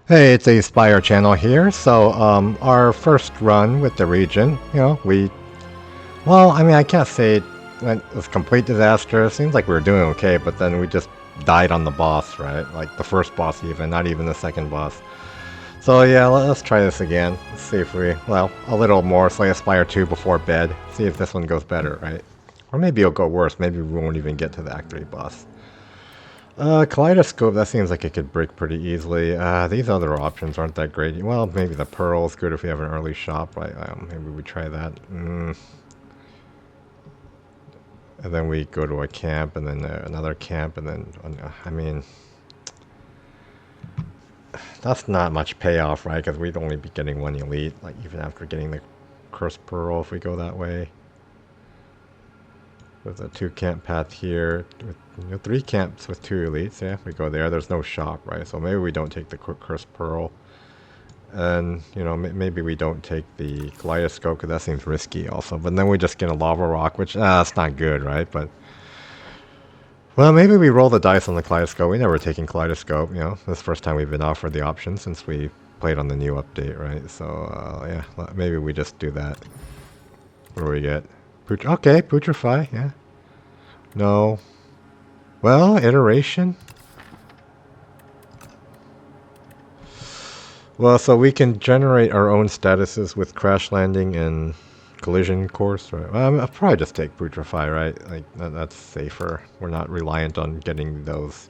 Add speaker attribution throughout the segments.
Speaker 1: Hey, it's a Spire channel here. Our first run with the Regent, well, I mean, I can't say it was complete disaster. It seems like we were doing okay, but then we just died on the boss, right? Like the first boss even, not even the second boss. So yeah, let's try this again. Let's see if a little more Slay Spire 2 before bed. See if this one goes better, right? Or maybe it'll go worse. Maybe we won't even get to the Act 3 boss. Kaleidoscope, that seems like it could break pretty easily. These other options aren't that great. Well, maybe the Pearl is good if we have an early shop, right? Maybe we try that. And then we go to a camp, and then another camp, and then, I mean, that's not much payoff, right? Because we'd only be getting one elite, like even after getting the Cursed Pearl if we go that way. There's a 2 camp path here with 3 camps with 2 elites. Yeah, we go there. There's no shop, right? So maybe we don't take the Cursed Pearl. And, maybe we don't take the Kaleidoscope because that seems risky also. But then we just get a Lava Rock, which, that's not good, right? But, well, maybe we roll the dice on the Kaleidoscope. We never taken Kaleidoscope, This is the first time we've been offered the option since we played on the new update, right? So, yeah, maybe we just do that. What do we get? Okay, Putrefy, yeah. No. Well, Iteration? Well, so we can generate our own statuses with Crash Landing and Collision Course, right? Well, I'll probably just take Putrefy, right? Like, that's safer. We're not reliant on getting those,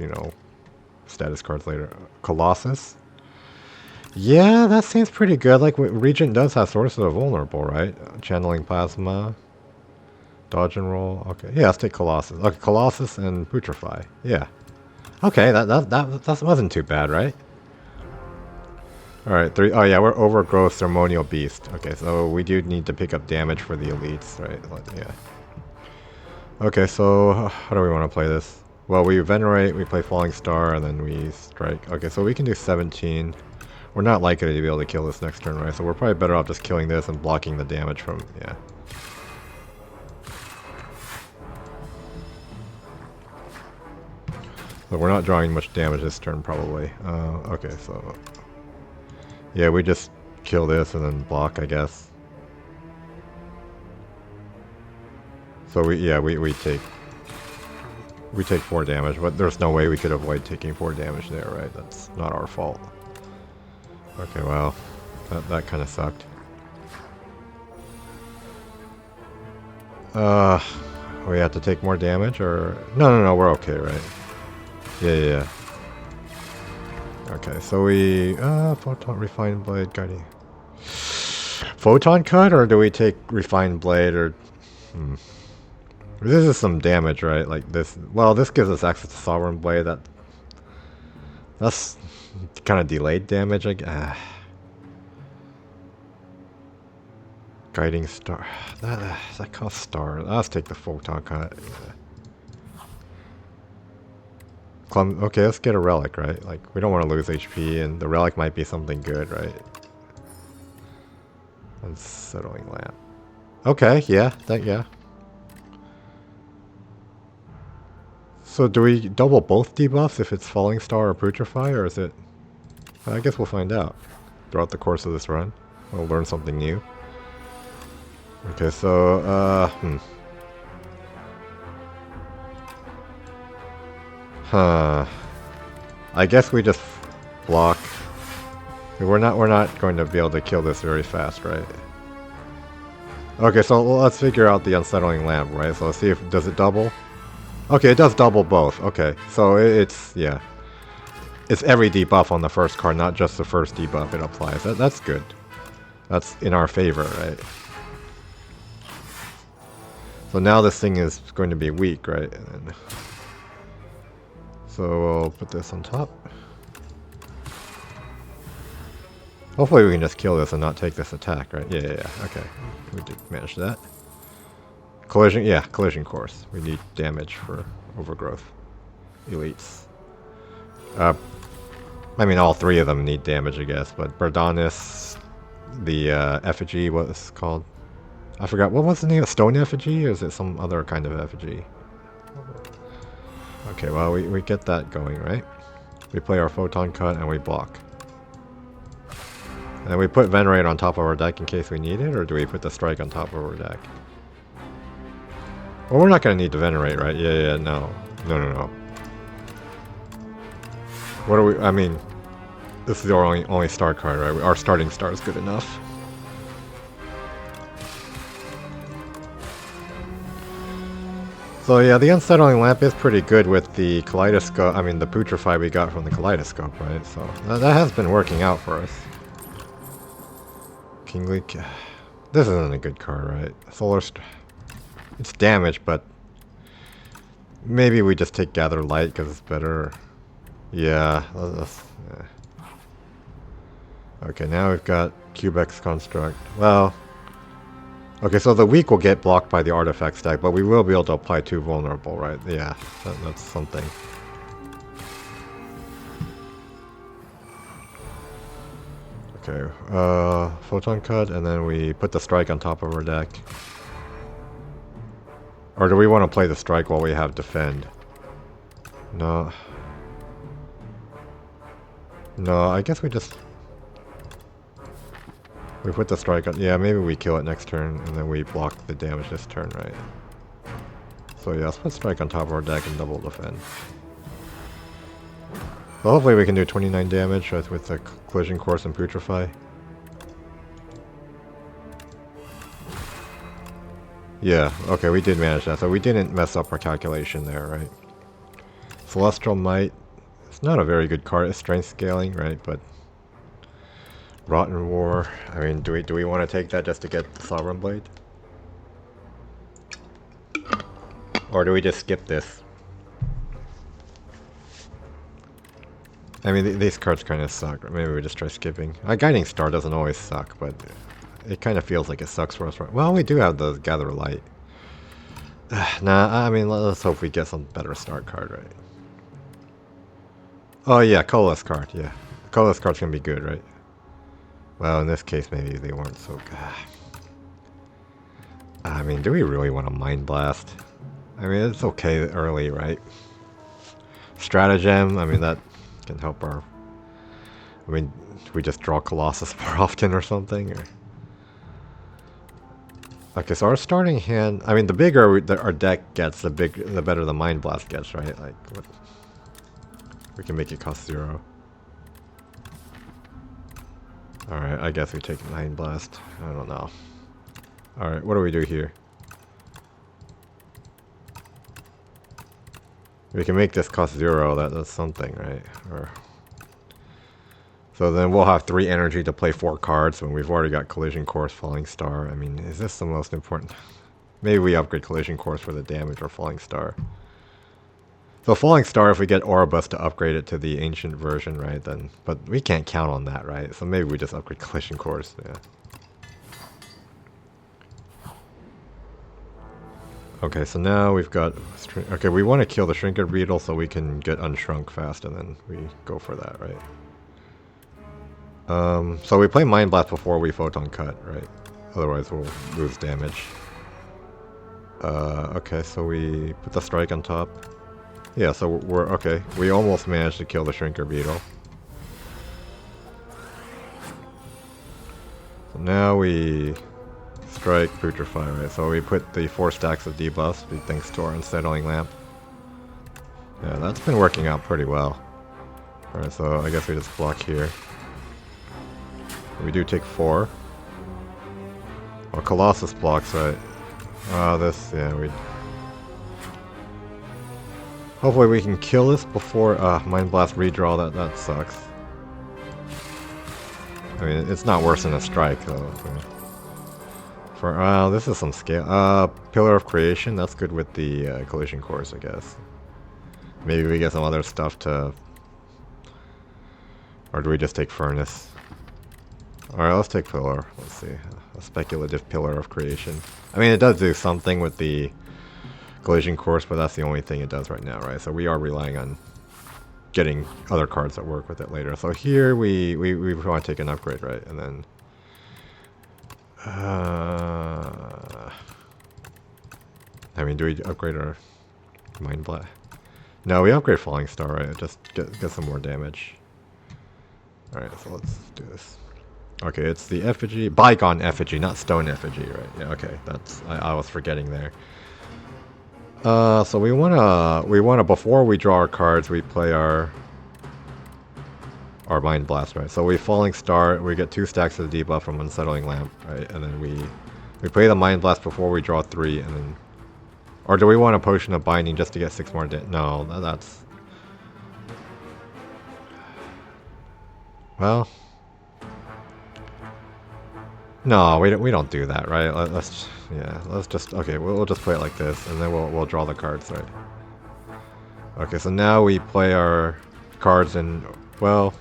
Speaker 1: status cards later. Colossus? Yeah, that seems pretty good. Like, Regent does have Sources of Vulnerable, right? Channeling Plasma. Dodge and roll. Okay, yeah, let's take Colossus. Okay, Colossus and Putrefy. Yeah. Okay, that wasn't too bad, right? All right, 3. Oh yeah, we're Overgrowth Ceremonial Beast. Okay, so we do need to pick up damage for the elites, right? Yeah. Okay, so how do we want to play this? Well, we Venerate, we play Falling Star, and then we Strike. Okay, so we can do 17. We're not likely to be able to kill this next turn, right? So we're probably better off just killing this and blocking the damage from, yeah. But we're not drawing much damage this turn, probably. Okay, so... Yeah, we just kill this and then block, I guess. So we take 4 damage, but there's no way we could avoid taking 4 damage there, right? That's not our fault. Okay, well, that kind of sucked. We have to take more damage, or... No, we're okay, right? Yeah. Okay, so we... Photon, Refined Blade, Guiding... Photon Cut, or do we take Refined Blade, or... This is some damage, right? Like this... Well, this gives us access to Sovereign Blade, that's kind of delayed damage, I guess. Guiding Star... That costs Star. Let's take the Photon Cut. Yeah. Okay, let's get a relic, right? Like, we don't want to lose HP, and the relic might be something good, right? Unsettling Lamp. Okay, yeah, yeah. So do we double both debuffs if it's Falling Star or Putrefy, or is it... I guess we'll find out throughout the course of this run. We'll learn something new. Okay, so, I guess we just block. We're not going to be able to kill this very fast, right? Okay, so let's figure out the Unsettling Lamp, right? So let's see if does it double. Okay, it does double both. Okay, so it's every debuff on the first card, not just the first debuff it applies. That's good. That's in our favor, right? So now this thing is going to be weak, right? And then, so we'll put this on top. Hopefully we can just kill this and not take this attack, right? Yeah. Okay, we did manage that. Collision, yeah, Collision Course. We need damage for Overgrowth elites. I mean, all 3 of them need damage, I guess, but Berdanis, the effigy, what it's called? I forgot, what was the name? Stone effigy, or is it some other kind of effigy? Okay, well, we get that going, right? We play our Photon Cut and we block. And we put Venerate on top of our deck in case we need it, or do we put the Strike on top of our deck? Well, we're not going to need to Venerate, right? Yeah, no. No. What are we... I mean, this is our only star card, right? Our starting star is good enough. So yeah, the Unsettling Lamp is pretty good with the Kaleidoscope, I mean the Putrefy we got from the Kaleidoscope, right? So that has been working out for us. Kingly... This isn't a good card, right? Solar... It's damage, but... Maybe we just take Gather Light because it's better. Yeah, yeah. Okay, now we've got Cubex Construct. Well... Okay, so the weak will get blocked by the artifact stack, but we will be able to apply 2 vulnerable, right? Yeah, that's something. Okay, Photon Cut, and then we put the Strike on top of our deck. Or do we want to play the Strike while we have Defend? No. No, I guess we just... We put the Strike on... Yeah, maybe we kill it next turn, and then we block the damage this turn, right? So yeah, let's put Strike on top of our deck and double Defend. So hopefully we can do 29 damage with the Collision Course and Putrefy. Yeah, okay, we did manage that, so we didn't mess up our calculation there, right? Celestial Might. It's not a very good card, it's strength scaling, right? But... Rotten War. I mean, do we want to take that just to get the Sovereign Blade? Or do we just skip this? I mean, these cards kind of suck. Maybe we just try skipping. Guiding Star doesn't always suck, but it kind of feels like it sucks for us. Right? Well, we do have the Gather Light. Nah, I mean, let's hope we get some better start card, right? Oh yeah, Coalesce card, yeah. Coalesce card's gonna be good, right? Well, in this case, maybe they weren't so good. I mean, do we really want to Mind Blast? I mean, it's okay early, right? Stratagem, I mean, that can help our... I mean, we just draw Colossus more often or something? Or... Okay, so our starting hand... I mean, the bigger our deck gets, the better the Mind Blast gets, right? Like, what? We can make it cost 0. Alright, I guess we take Mind Blast. I don't know. Alright, what do we do here? We can make this cost 0, that's something, right? Or so then we'll have 3 energy to play 4 cards when we've already got Collision Course, Falling Star. I mean, is this the most important? Maybe we upgrade Collision Course for the damage or Falling Star. So Falling Star, if we get Oribus to upgrade it to the ancient version, right, then... But we can't count on that, right? So maybe we just upgrade Collision Course, yeah. Okay, so now we've got... Okay, we want to kill the Shrinked Beetle so we can get Unshrunk fast, and then we go for that, right? So we play Mind Blast before we Photon Cut, right? Otherwise we'll lose damage. Okay, so we put the Strike on top. Yeah, so we're okay. We almost managed to kill the Shrinker Beetle. So now we Strike Putrefy, right? So we put the 4 stacks of debuffs thanks to our Unsettling Lamp. Yeah, that's been working out pretty well. Alright, so I guess we just block here. We do take 4. Well, Colossus blocks, right? This, yeah, we... Hopefully we can kill this before Mind Blast redraw. That sucks. I mean, it's not worse than a Strike though. For this is some scale. Pillar of Creation. That's good with the Collision Course, I guess. Maybe we get some other stuff to, or do we just take Furnace? All right, let's take Pillar. Let's see, a speculative Pillar of Creation. I mean, it does do something with the Collision Course, but that's the only thing it does right now, right? So we are relying on getting other cards that work with it later. So here we want to take an upgrade, right? And then I mean, do we upgrade our Mind Blast? No, we upgrade Falling Star, right? Just get some more damage. Alright, so let's do this. Okay, it's the effigy, bygone effigy, not stone effigy, right? Yeah, okay, I was forgetting there. So we wanna before we draw our cards, we play our Mind Blast, right? So we Falling Star, we get 2 stacks of the debuff from Unsettling Lamp, right? And then we play the Mind Blast before we draw 3, and then... Or do we want a Potion of Binding just to get 6 more no, that's... Well... No, we don't do that, right? Let's just... Okay, we'll just play it like this, and then we'll draw the cards, right? Okay, so now we play our cards in... Well...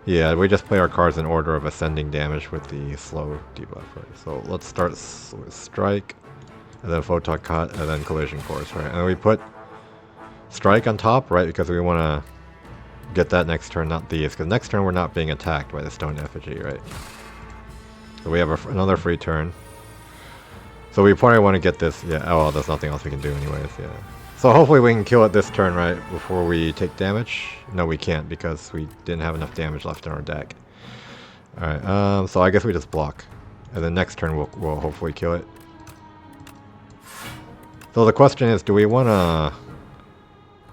Speaker 1: Yeah, we just play our cards in order of ascending damage with the slow debuff, right? So let's start with Strike, and then Photon Cut, and then Collision Course, right? And we put Strike on top, right? Because we want to get that next turn, not these. Because next turn we're not being attacked by the Stone Effigy, right? So we have another free turn. So we probably want to get this, yeah, oh well, there's nothing else we can do anyways, yeah. So hopefully we can kill it this turn, right, before we take damage. No, we can't, because we didn't have enough damage left in our deck. Alright, so I guess we just block. And then next turn we'll hopefully kill it. So the question is, do we want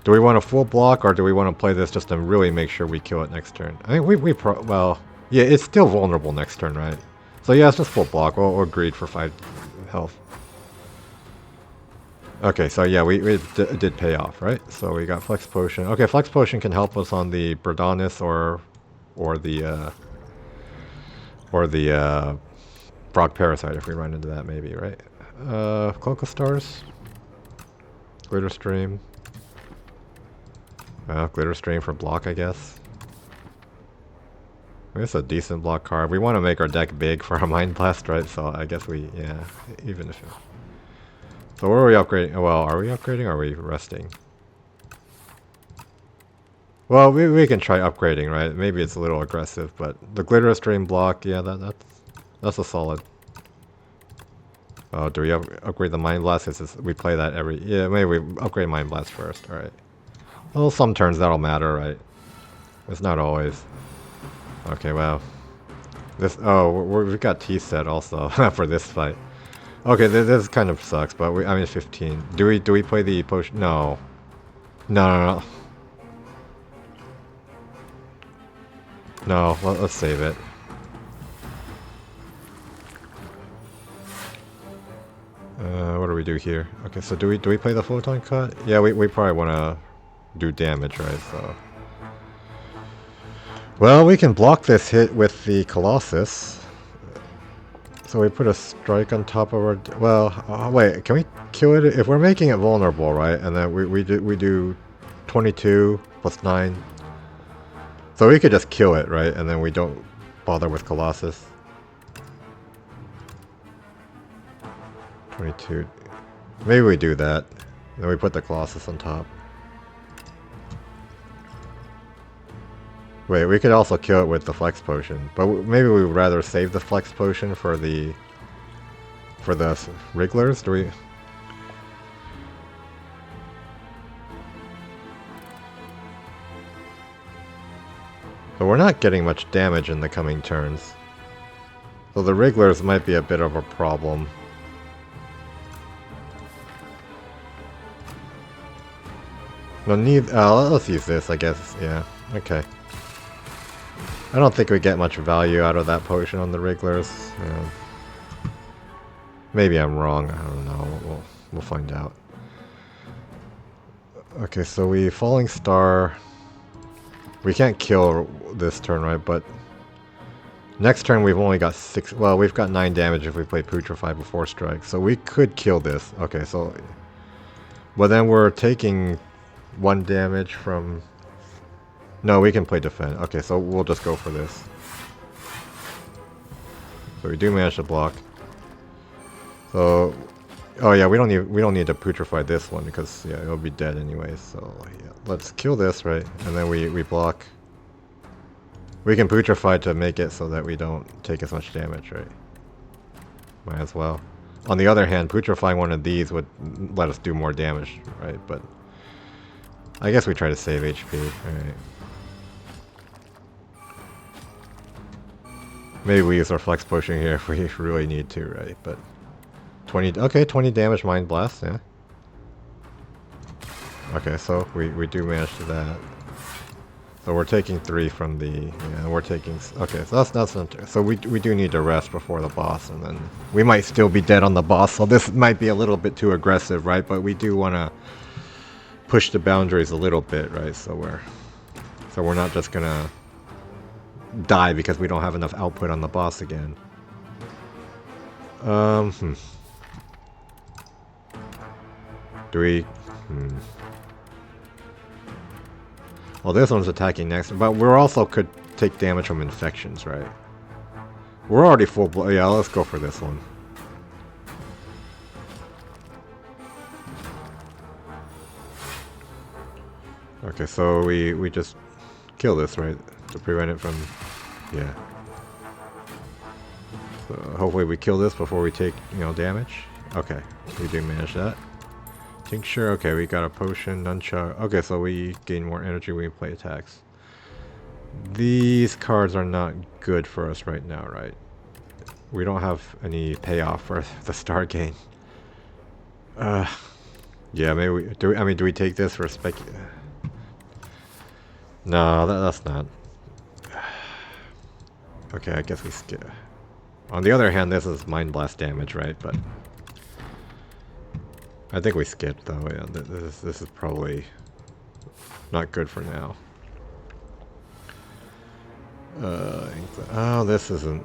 Speaker 1: to full block, or do we want to play this just to really make sure we kill it next turn? I mean, well, yeah, it's still vulnerable next turn, right? So yeah, it's just full block. We'll greed for 5 health. Okay, so yeah, it did pay off, right? So we got Flex Potion. Okay, Flex Potion can help us on the Bredonis or the Frog Parasite if we run into that, maybe, right? Cloak of Stars, Glitter Stream. Glitter Stream for block, I guess. I guess a decent block card. We want to make our deck big for our Mind Blast, right? So I guess yeah, even if... So where are we upgrading? Well, are we upgrading or are we resting? Well, we can try upgrading, right? Maybe it's a little aggressive, but the Glitter Stream block, yeah, that's a solid. Oh, do we upgrade the Mind Blast? We play that every... Yeah, maybe we upgrade Mind Blast first, alright. Well, some turns that'll matter, right? It's not always. Okay, well. We've got T-set also for this fight. Okay, this kind of sucks, but I mean 15. Do we play the potion? No. No. No, let's save it. What do we do here? Okay, so do we play the Photon Cut? Yeah, we probably want to do damage, right? So, well, we can block this hit with the Colossus. So we put a strike on top of our... Well, wait, can we kill it? If we're making it vulnerable, right? And then we do 22 plus 9. So we could just kill it, right? And then we don't bother with Colossus. 22. Maybe we do that. Then we put the Colossus on top. Wait, we could also kill it with the Flex Potion, but maybe we would rather save the Flex Potion for the Wrigglers. Do we? But we're not getting much damage in the coming turns, so the Wrigglers might be a bit of a problem. No need. Let's use this, I guess. Yeah. Okay. I don't think we get much value out of that potion on the Wrigglers. Maybe I'm wrong. I don't know. We'll find out. Okay, so we Falling Star. We can't kill this turn, right? But next turn we've only got 6. Well, we've got 9 damage if we play Putrefy before strike, so we could kill this. Okay, so, but then we're taking 1 damage from... No, we can play defend. Okay, so we'll just go for this. So we do manage to block. So, oh yeah, we don't need to putrefy this one because yeah, it'll be dead anyways. So yeah, let's kill this, right? And then we block. We can putrefy to make it so that we don't take as much damage, right? Might as well. On the other hand, putrefying one of these would let us do more damage, right? But I guess we try to save HP. Alright. Maybe we use our flex potion here if we really need to, right? But 20, okay, 20 damage Mind Blast, yeah. Okay, so we do manage to that. So we're taking 3 from the, yeah, we're taking, okay, so that's not, so we do need to rest before the boss, and then we might still be dead on the boss, so this might be a little bit too aggressive, right? But we do want to push the boundaries a little bit, right? So we're not just gonna die because we don't have enough output on the boss again. Do we, well, this one's attacking next, but we're also could take damage from infections, right? We're already full blood. Yeah, let's go for this one. Okay, so we just kill this, right? To prevent it from, yeah. So hopefully we kill this before we take, you know, damage. Okay, we do manage that. Tincture, okay, we got a potion, nunchuck. Okay, so we gain more energy when we play attacks. These cards are not good for us right now, right? We don't have any payoff for the star gain. Yeah, maybe we do. I mean, do we take this for spec? No, that's not. Okay, I guess we skip. On the other hand, this is Mind Blast damage, right? But I think we skipped though. Yeah, this is probably not good for now. Oh, this isn't.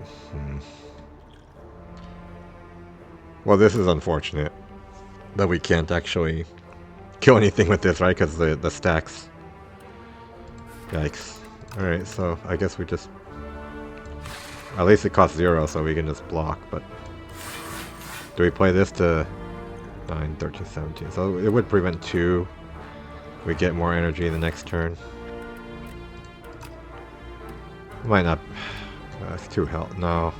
Speaker 1: Well, this is unfortunate that we can't actually kill anything with this, right? Because the stacks. Yikes. All right, so I guess we just. At least it costs 0, so we can just block. But do we play this to 9, 13, 17? So it would prevent 2. We get more energy the next turn. Might not. It's 2 health. No.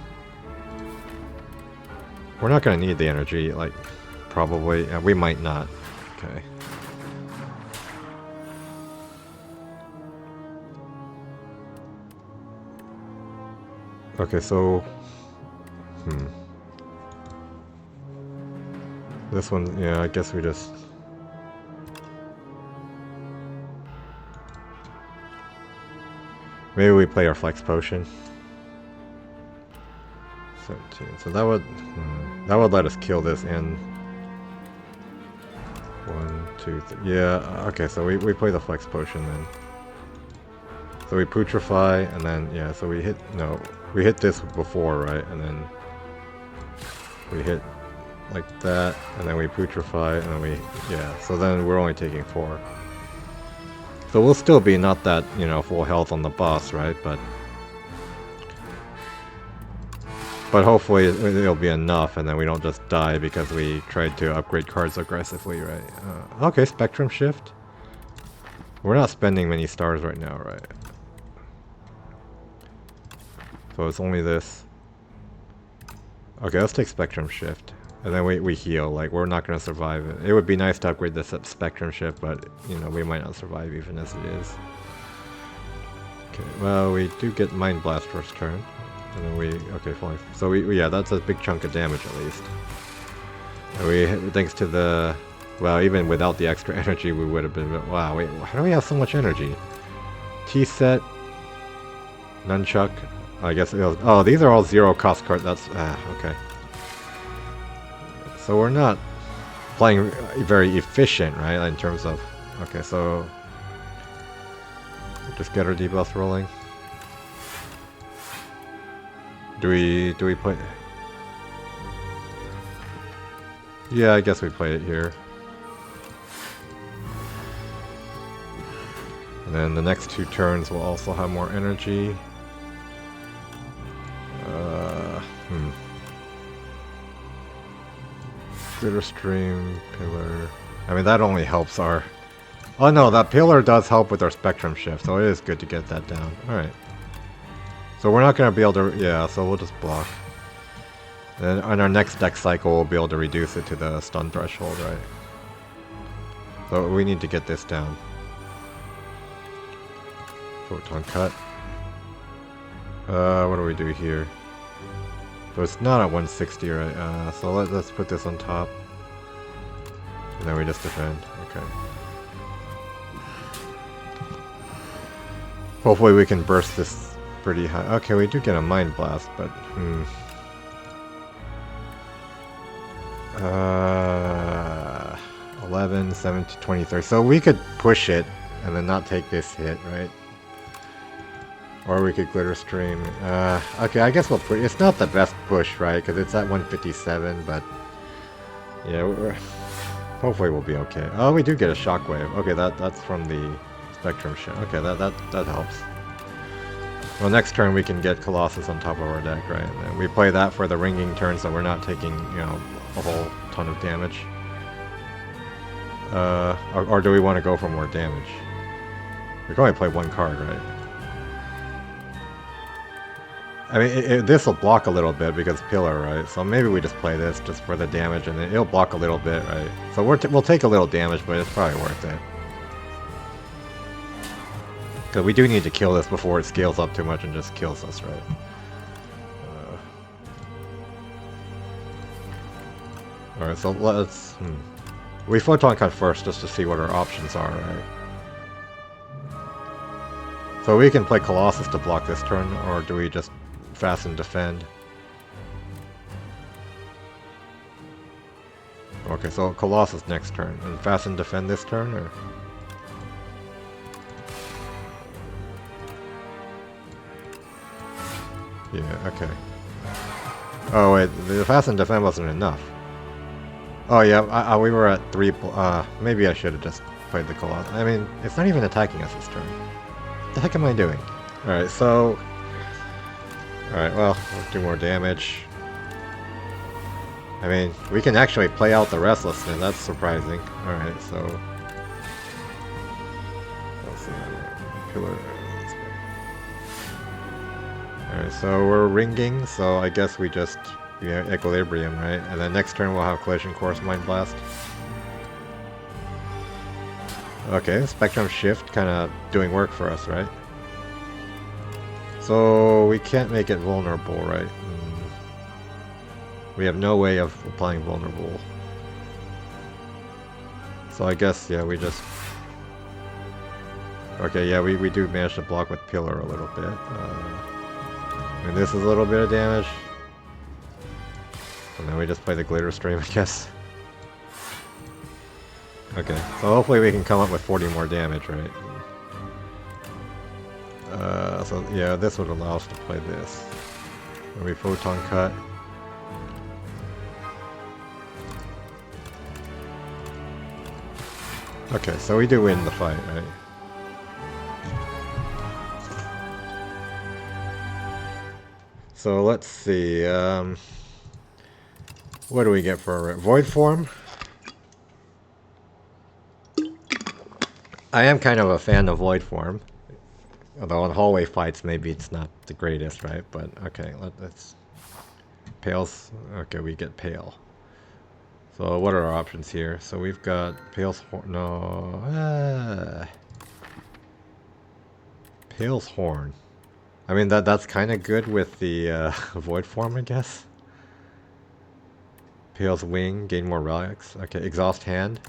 Speaker 1: We're not going to need the energy, like, probably. We might not. Okay. Okay, so... This one, yeah, I guess we just... Maybe we play our flex potion. 17. So that would let us kill this in 1, 2, 3. Yeah, okay, so we play the flex potion then. So we putrefy and then yeah, so we hit this before, right? And then we hit like that and then we putrefy and then we so then we're only taking 4. So we'll still be not that, you know, full health on the boss, right? But hopefully it'll be enough, and then we don't just die because we tried to upgrade cards aggressively, right? Okay, Spectrum Shift. We're not spending many stars right now, right? So it's only this. Okay, let's take Spectrum Shift. And then we heal, like we're not going to survive it. It would be nice to upgrade this Spectrum Shift, but you know, we might not survive even as it is. Okay, well we do get Mind Blast first turn. And then okay, fine. So yeah, that's a big chunk of damage at least. And thanks to the, well, even without the extra energy, we would have been, wow, wait, how do we have so much energy? T-set, Nunchuck, I guess, oh, these are all 0 cost cards, that's, okay. So we're not playing very efficient, right, in terms of, okay, so, just get our debuff rolling. Do we play? Yeah, I guess we play it here. And then the next 2 turns will also have more energy. Bitter Stream, Pillar. I mean, that only helps our... Oh no, that Pillar does help with our Spectrum Shift, so it is good to get that down. Alright. So we're not going to be able to... Yeah, so we'll just block. And on our next deck cycle, we'll be able to reduce it to the stun threshold, right? So we need to get this down. Photon cut. What do we do here? So it's not at 160, right? So let's put this on top. And then we just defend. Okay. Hopefully we can burst this pretty high. Okay, we do get a Mind Blast, but... 11, 17, 20, 30. So we could push it and then not take this hit, right? Or we could Glitter Stream. Okay, I guess we'll put... It's not the best push, right? Because it's at 157, but... Yeah, hopefully we'll be okay. Oh, we do get a Shockwave. Okay, that's from the Spectrum shit. Okay, that helps. Well, next turn we can get Colossus on top of our deck, right? And we play that for the ringing turn so we're not taking, you know, a whole ton of damage. Or do we want to go for more damage? We can only play one card, right? I mean, this will block a little bit because Pillar, right? So maybe we just play this just for the damage and it'll block a little bit, right? So we'll take a little damage, but it's probably worth it. Because we do need to kill this before it scales up too much and just kills us, right? Alright, so let's... We Photon Cut first just to see what our options are, right? So we can play Colossus to block this turn, or do we just fast and defend? Okay, so Colossus next turn, and fast and defend this turn, or...? Yeah, okay. Oh wait, the fast and defend wasn't enough. Oh yeah, we were at 3, maybe I should have just played the Colossus. I mean, it's not even attacking us this turn. What the heck am I doing? Alright, so... Alright, well, we'll do more damage. I mean, we can actually play out the Restlessness, that's surprising. Alright, so... Let's see, Pillar... Alright, so we're ringing, so I guess we just... Yeah, Equilibrium, right? And then next turn we'll have Collision Course, Mind Blast. Okay, Spectrum Shift kind of doing work for us, right? So we can't make it vulnerable, right? We have no way of applying vulnerable. So I guess, yeah, we just... Okay, yeah, we do manage to block with Pillar a little bit. I mean, this is a little bit of damage. And then we just play the Glitter Stream, I guess. Okay, so hopefully we can come up with 40 more damage, right? So yeah, this would allow us to play this. Where we Photon Cut. Okay, so we do win the fight, right? So let's see, what do we get for a Void Form? I am kind of a fan of Void Form. Although in hallway fights maybe it's not the greatest, right? But okay, let's... Pale's... Okay, we get Pale. So what are our options here? So we've got Pale's Horn... No... Pale's Horn. I mean, that's kind of good with the Void Form, I guess. Pale's Wing, gain more relics. Okay, Exhaust Hand.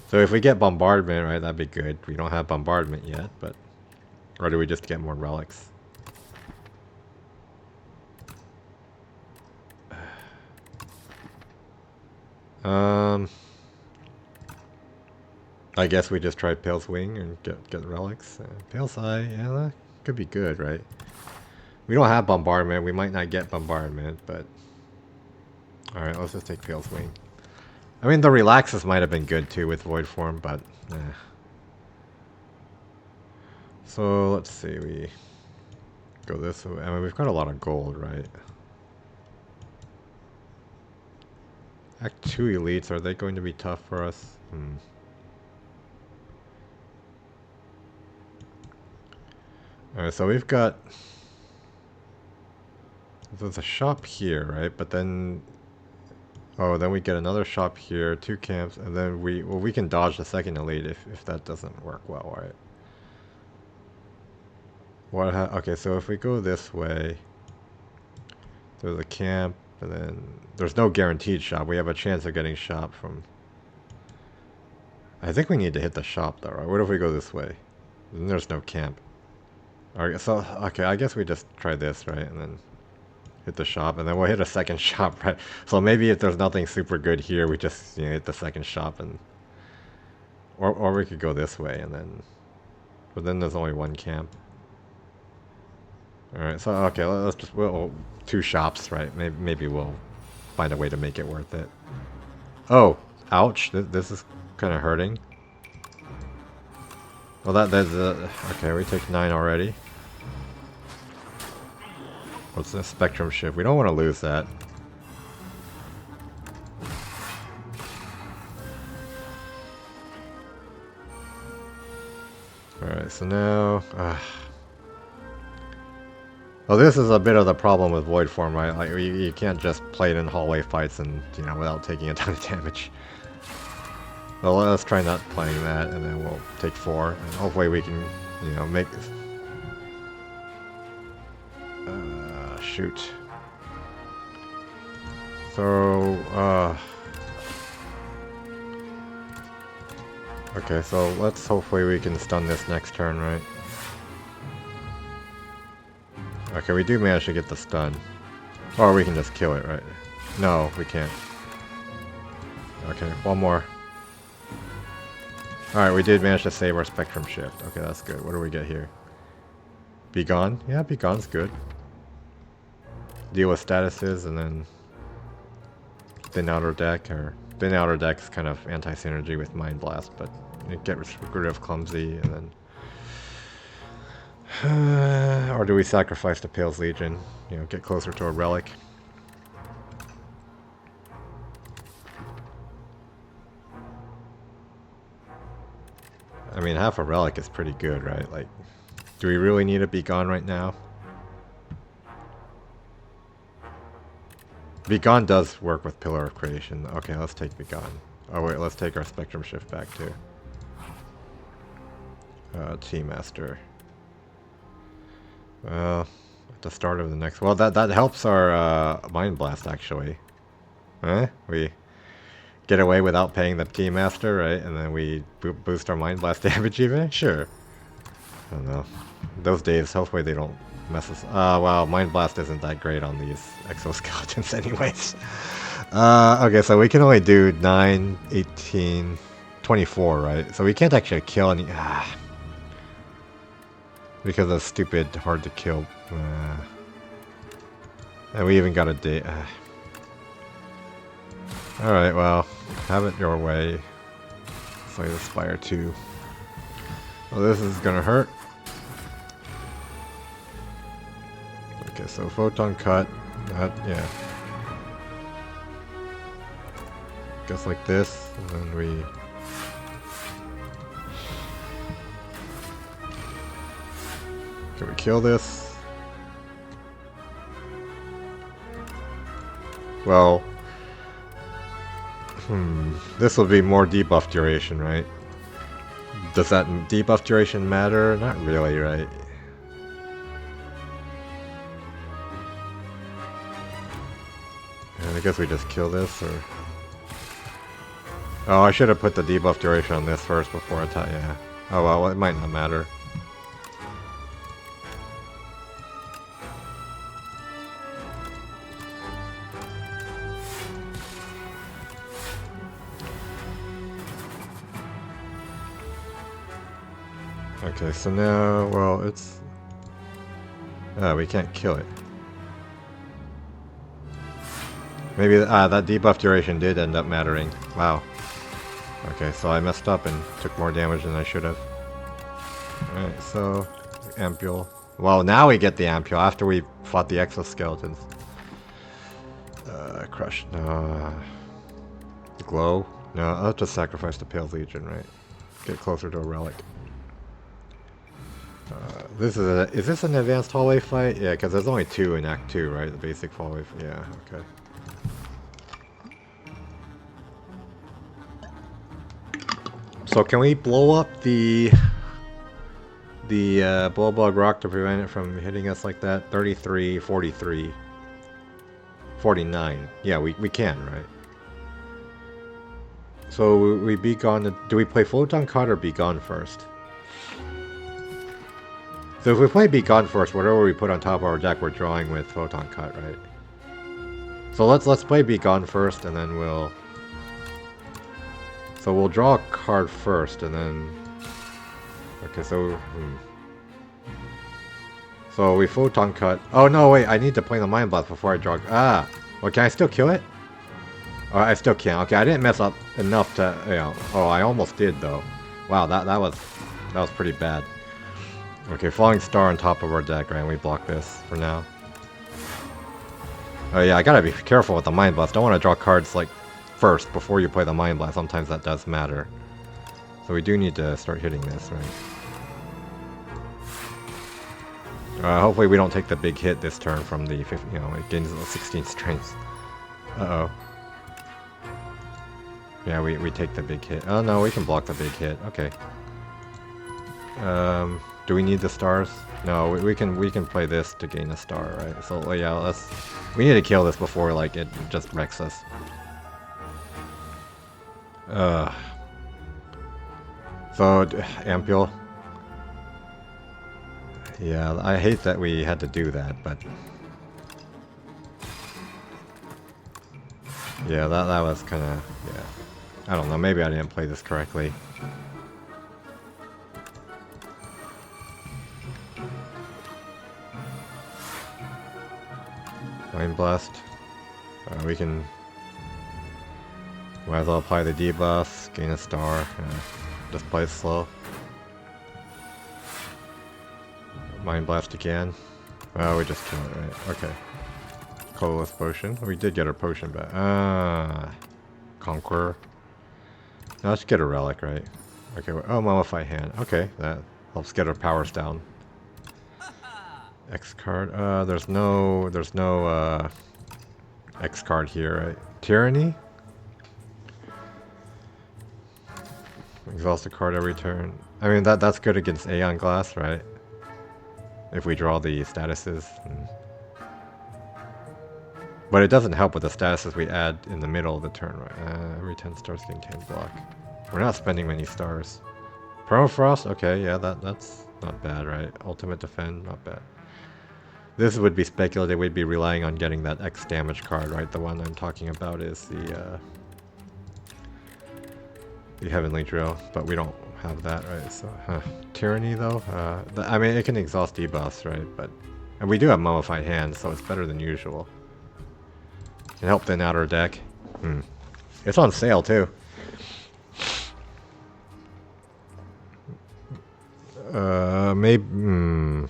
Speaker 1: So if we get Bombardment, right, that'd be good. We don't have Bombardment yet, but... Or do we just get more relics? I guess we just try Pale's Wing and get relics. Pale's Eye, yeah, that could be good, right? We don't have Bombardment. We might not get Bombardment, but... Alright, let's just take Pale's Wing. I mean, the Relaxes might have been good too with Void Form, but... So, let's see, we go this way. I mean, we've got a lot of gold, right? Act 2 elites, are they going to be tough for us? Alright, so we've got... There's a shop here, right? But then... Oh, then we get another shop here, 2 camps, and then we can dodge the second elite if that doesn't work well, right? Okay, so if we go this way, There's a camp, and then there's no guaranteed shop. We have a chance of getting shop from... I think we need to hit the shop though, right? What if we go this way? Then there's no camp. Alright, so, okay, I guess we just try this, right? And then hit the shop, and then we'll hit a second shop, right? So maybe if there's nothing super good here, we just, you know, hit the second shop, and... Or we could go this way, and then... But then there's only one camp. Alright, so, okay, let's just... Well, 2 shops, right? Maybe we'll find a way to make it worth it. Oh! Ouch! This is kind of hurting. Well, that's... okay, we take 9 already. What's this? Spectrum shift. We don't want to lose that. Alright, so now... well, this is a bit of the problem with Void Form, right? Like, you can't just play it in hallway fights and, you know, without taking a ton of damage. Well, let's try not playing that, and then we'll take 4, and hopefully we can, you know, make... shoot. So, okay, so let's hopefully we can stun this next turn, right? Okay, we do manage to get the stun. Or we can just kill it, right? No, we can't. Okay, one more. Alright, we did manage to save our Spectrum Shift. Okay, that's good. What do we get here? Begone? Yeah, Begone's good. Deal with statuses, and then Thin Outer Deck, or Thin Outer Deck is kind of anti-synergy with Mind Blast, but you get rid of Clumsy, and then... or do we sacrifice the Pale's Legion? You know, get closer to a relic. I mean, half a relic is pretty good, right? Like, do we really need a Begone right now? Begone does work with Pillar of Creation. Okay, let's take Begone. Oh wait, let's take our Spectrum Shift back too. Tea Master. Well, at the start of the next... Well, that helps our Mind Blast, actually. We get away without paying the Tea Master, right? And then we boost our Mind Blast damage even? Sure. I don't know. Those days, hopefully they don't mess us... wow, Mind Blast isn't that great on these exoskeletons anyways. Okay, so we can only do 9, 18, 24, right? So we can't actually kill any... because of stupid, hard to kill... and we even got a day... Alright, well, have it your way. Slay the Spire 2. Well, this is gonna hurt. Okay, so Photon Cut. Yeah. Guess like this, and then we... Can we kill this? Well... This will be more debuff duration, right? Does that debuff duration matter? Not really, right? And I guess we just kill this, or... Oh, I should have put the debuff duration on this first before attack, yeah. Oh well, it might not matter. Okay, so now, well, it's... we can't kill it. Maybe, that debuff duration did end up mattering. Wow. Okay, so I messed up and took more damage than I should have. Alright, so... Ampule. Well, now we get the Ampule after we fought the exoskeletons. Crush. No. Glow? No, I'll have to sacrifice the Pale's Legion, right? Get closer to a relic. This is this an advanced hallway fight? Yeah, because there's only 2 in Act 2, right? The basic hallway. Yeah, okay. So can we blow up the Blow Bug Rock to prevent it from hitting us like that? 33, 43. 49. Yeah, we can, right? So we Begone. Do we play Photon Cut or Begone first? So if we play Begone first, whatever we put on top of our deck, we're drawing with Photon Cut, right? So let's play Begone first, and then we'll. So we'll draw a card first, and then. Okay, so. So we Photon Cut. Oh no, wait! I need to play the Mind Blast before I draw. Ah, well, can I still kill it? Oh, I still can't. Okay, I didn't mess up enough to, you know. Oh, I almost did though. Wow, that was pretty bad. Okay, Falling Star on top of our deck, right? We block this for now. Oh yeah, I gotta be careful with the Mind Blast. Don't want to draw cards like first before you play the Mind Blast. Sometimes that does matter. So we do need to start hitting this, right? Hopefully we don't take the big hit this turn from the, it gains 16 strength. Uh-oh. Yeah, we take the big hit. Oh no, we can block the big hit. Okay. Do we need the stars? No, we can play this to gain a star, right? So yeah, we need to kill this before like it just wrecks us. So Ampule. Yeah, I hate that we had to do that, but yeah, that was kind of, yeah. I don't know, maybe I didn't play this correctly. Mind Blast. We can... Might as well apply the debuff, gain a star, just play it slow. Mind Blast again. Oh, we just killed it, right? Okay. Colorless Potion. We did get our potion back. Conqueror. Now let's get a relic, right? Okay, oh, Mummify Hand. Okay, that helps get our powers down. X card. There's no X card here, right? Tyranny? Exhaust a card every turn. I mean, that's good against Aeonglass, right? If we draw the statuses. But it doesn't help with the statuses we add in the middle of the turn, right? Every 10 stars gain 10 block. We're not spending many stars. Permafrost? Okay, yeah, that's not bad, right? Ultimate Defend, not bad. This would be speculative. We'd be relying on getting that X damage card, right? The one I'm talking about is the Heavenly Drill, but we don't have that, right? So, Tyranny, though? I mean, it can exhaust debuffs, right? And we do have Mummified Hands, so it's better than usual. Can help thin out our deck. It's on sale, too. Maybe...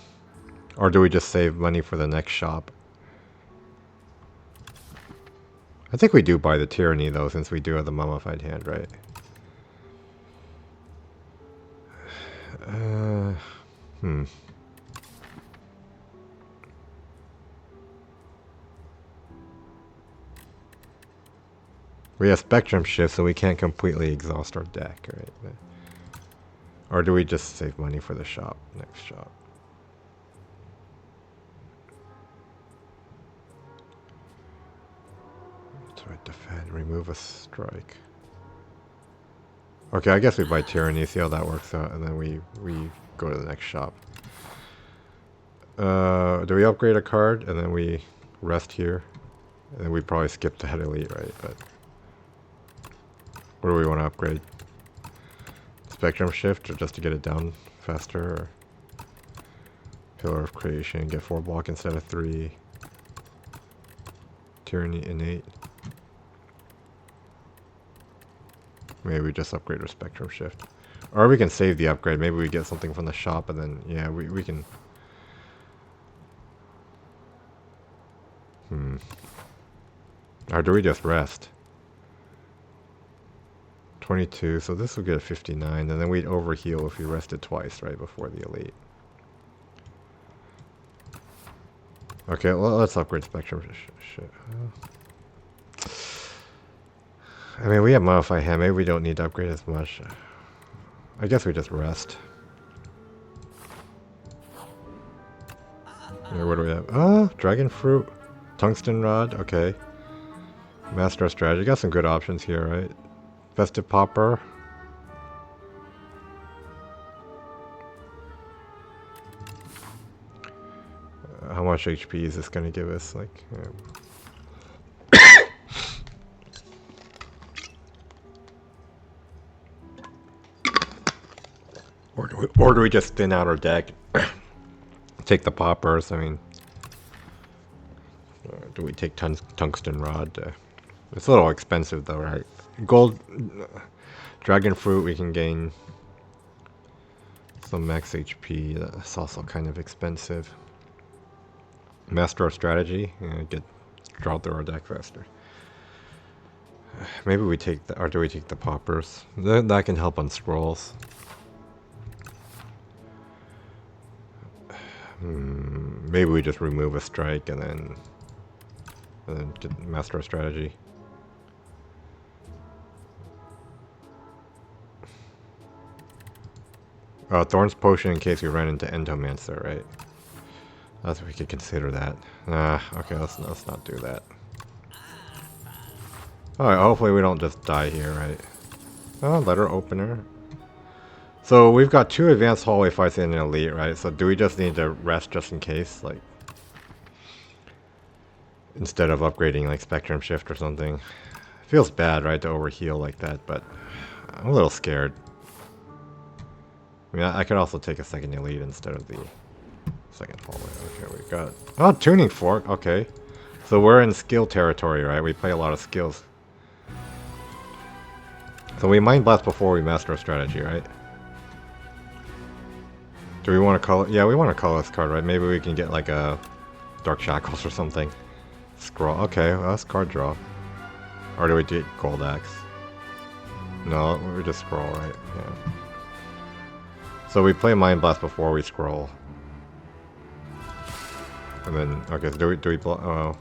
Speaker 1: Or do we just save money for the next shop? I think we do buy the Tyranny, though, since we do have the Mummified Hand, right? We have Spectrum Shift, so we can't completely exhaust our deck, right? Or do we just save money for the shop, next shop? Defend, remove a strike. Okay, I guess we buy Tyranny, see how that works out, and then we go to the next shop. Do we upgrade a card, and then we rest here? And then we probably skip that elite, right? But what do we want to upgrade? Spectrum Shift, or just to get it down faster? Or Pillar of Creation, get 4 block instead of 3. Tyranny Innate. Maybe we just upgrade our Spectrum Shift. Or we can save the upgrade. Maybe we get something from the shop and then, yeah, we can... Or do we just rest? 22, so this will get a 59, and then we'd overheal if we rested twice, right, before the elite. Okay, well, let's upgrade Spectrum Shift. I mean, we have Modified Hand. Maybe we don't need to upgrade as much. I guess we just rest. Yeah, what do we have? Oh, Dragon Fruit. Tungsten Rod, okay. Master of Strategy, got some good options here, right? Festive Popper. How much HP is this going to give us? Like, or do we just thin out our deck? Take the poppers. I mean, do we take tungsten rod? It's a little expensive though, right? Gold, dragon fruit. We can gain some max HP. That's also kind of expensive. Master of Strategy. Get draw through our deck faster. Maybe we take the, or do we take the poppers? That can help on scrolls. Maybe we just remove a strike and then get Master of Strategy. Thorn's Potion in case we run into Endomancer, right? That's we could consider that. Okay, let's not do that. Alright, hopefully we don't just die here, right? Oh, letter opener. So we've got 2 advanced hallway fights in an elite, right? So do we just need to rest just in case? Like, instead of upgrading like Spectrum Shift or something. Feels bad, right, to overheal like that, but I'm a little scared. I mean, I could also take a second elite instead of the second hallway. Okay, we got... Oh, Tuning Fork, okay. So we're in skill territory, right? We play a lot of skills. So we Mind Blast before we Master of Strategy, right? Do we want to call it? Yeah, we want to call this card, right? Maybe we can get like a Dark Shackles or something. Scroll. Okay, well, that's card draw. Or do we do Gold Axe? No, we just scroll, right? Yeah. So we play Mind Blast before we scroll. And then, okay, so do we block? Oh.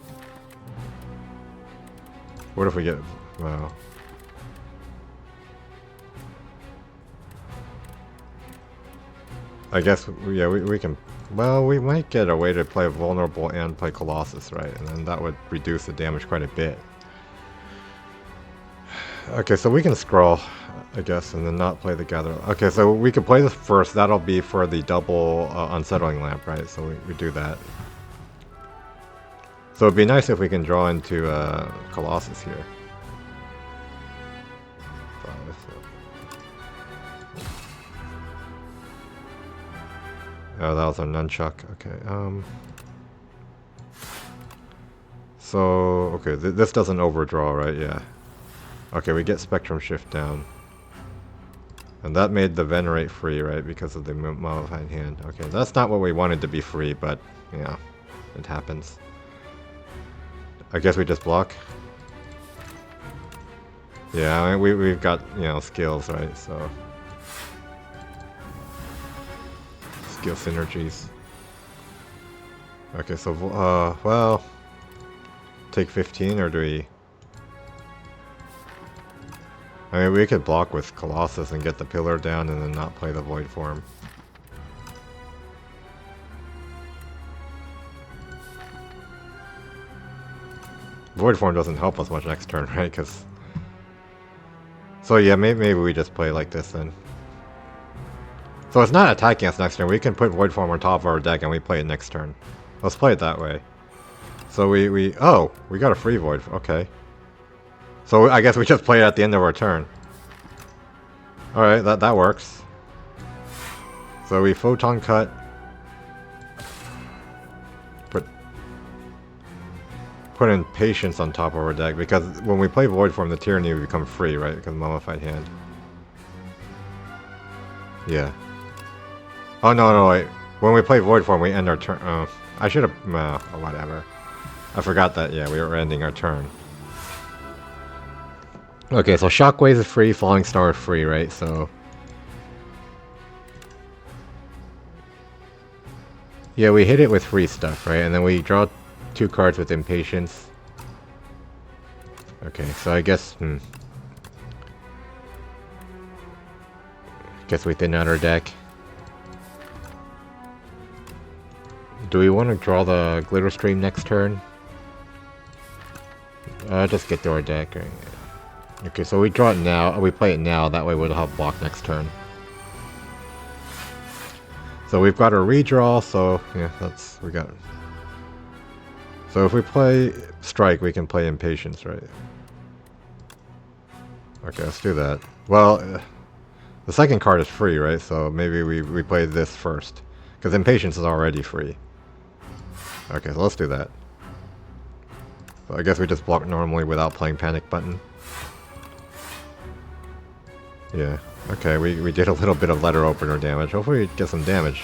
Speaker 1: What if we get, well. I guess, yeah, we can, well, we might get a way to play Vulnerable and play Colossus, right? And then that would reduce the damage quite a bit. Okay, so we can scroll, I guess, and then not play the Gather. Okay, so we can play this first. That'll be for the double Unsettling Lamp, right? So we do that. So it'd be nice if we can draw into Colossus here. Oh, that was a nunchuck. Okay. So okay, this doesn't overdraw, right? Yeah. Okay, we get Spectrum Shift down, and that made the Venerate free, right? Because of the modified hand. Okay, that's not what we wanted to be free, but yeah, it happens. I guess we just block. Yeah, I mean, we've got, you know, skills, right? So. Skill synergies. Okay, so well, take 15, or do we? I mean, we could block with Colossus and get the pillar down, and then not play the Void Form. Void Form doesn't help us much next turn, right? Because so yeah, maybe we just play like this then. So it's not attacking us next turn. We can put Void Form on top of our deck and we play it next turn. Let's play it that way. So we got a free Void. Okay. So I guess we just play it at the end of our turn. Alright, that works. So we Photon Cut. Put in Patience on top of our deck, because when we play Void Form, the Tyranny will become free, right? Because Mummified Hand. Yeah. Oh, no, wait. When we play Void Form, we end our turn. I should have... whatever. I forgot that, yeah, we were ending our turn. Okay, so Shockwave is free, Falling Star is free, right? So... yeah, we hit it with free stuff, right? And then we draw 2 cards with Impatience. Okay, so I guess... guess we thin out our deck. Do we want to draw the Glitter Stream next turn? Just get to our deck. Right? Okay, so we draw it now. We play it now. That way we'll have block next turn. So we've got a redraw. So yeah, we got. So if we play strike, we can play impatience, right? Okay, let's do that. Well, the second card is free, right? So maybe we play this first, because impatience is already free. Okay, so let's do that. So I guess we just block normally without playing panic button. Yeah. Okay, we did a little bit of letter opener damage. Hopefully we get some damage.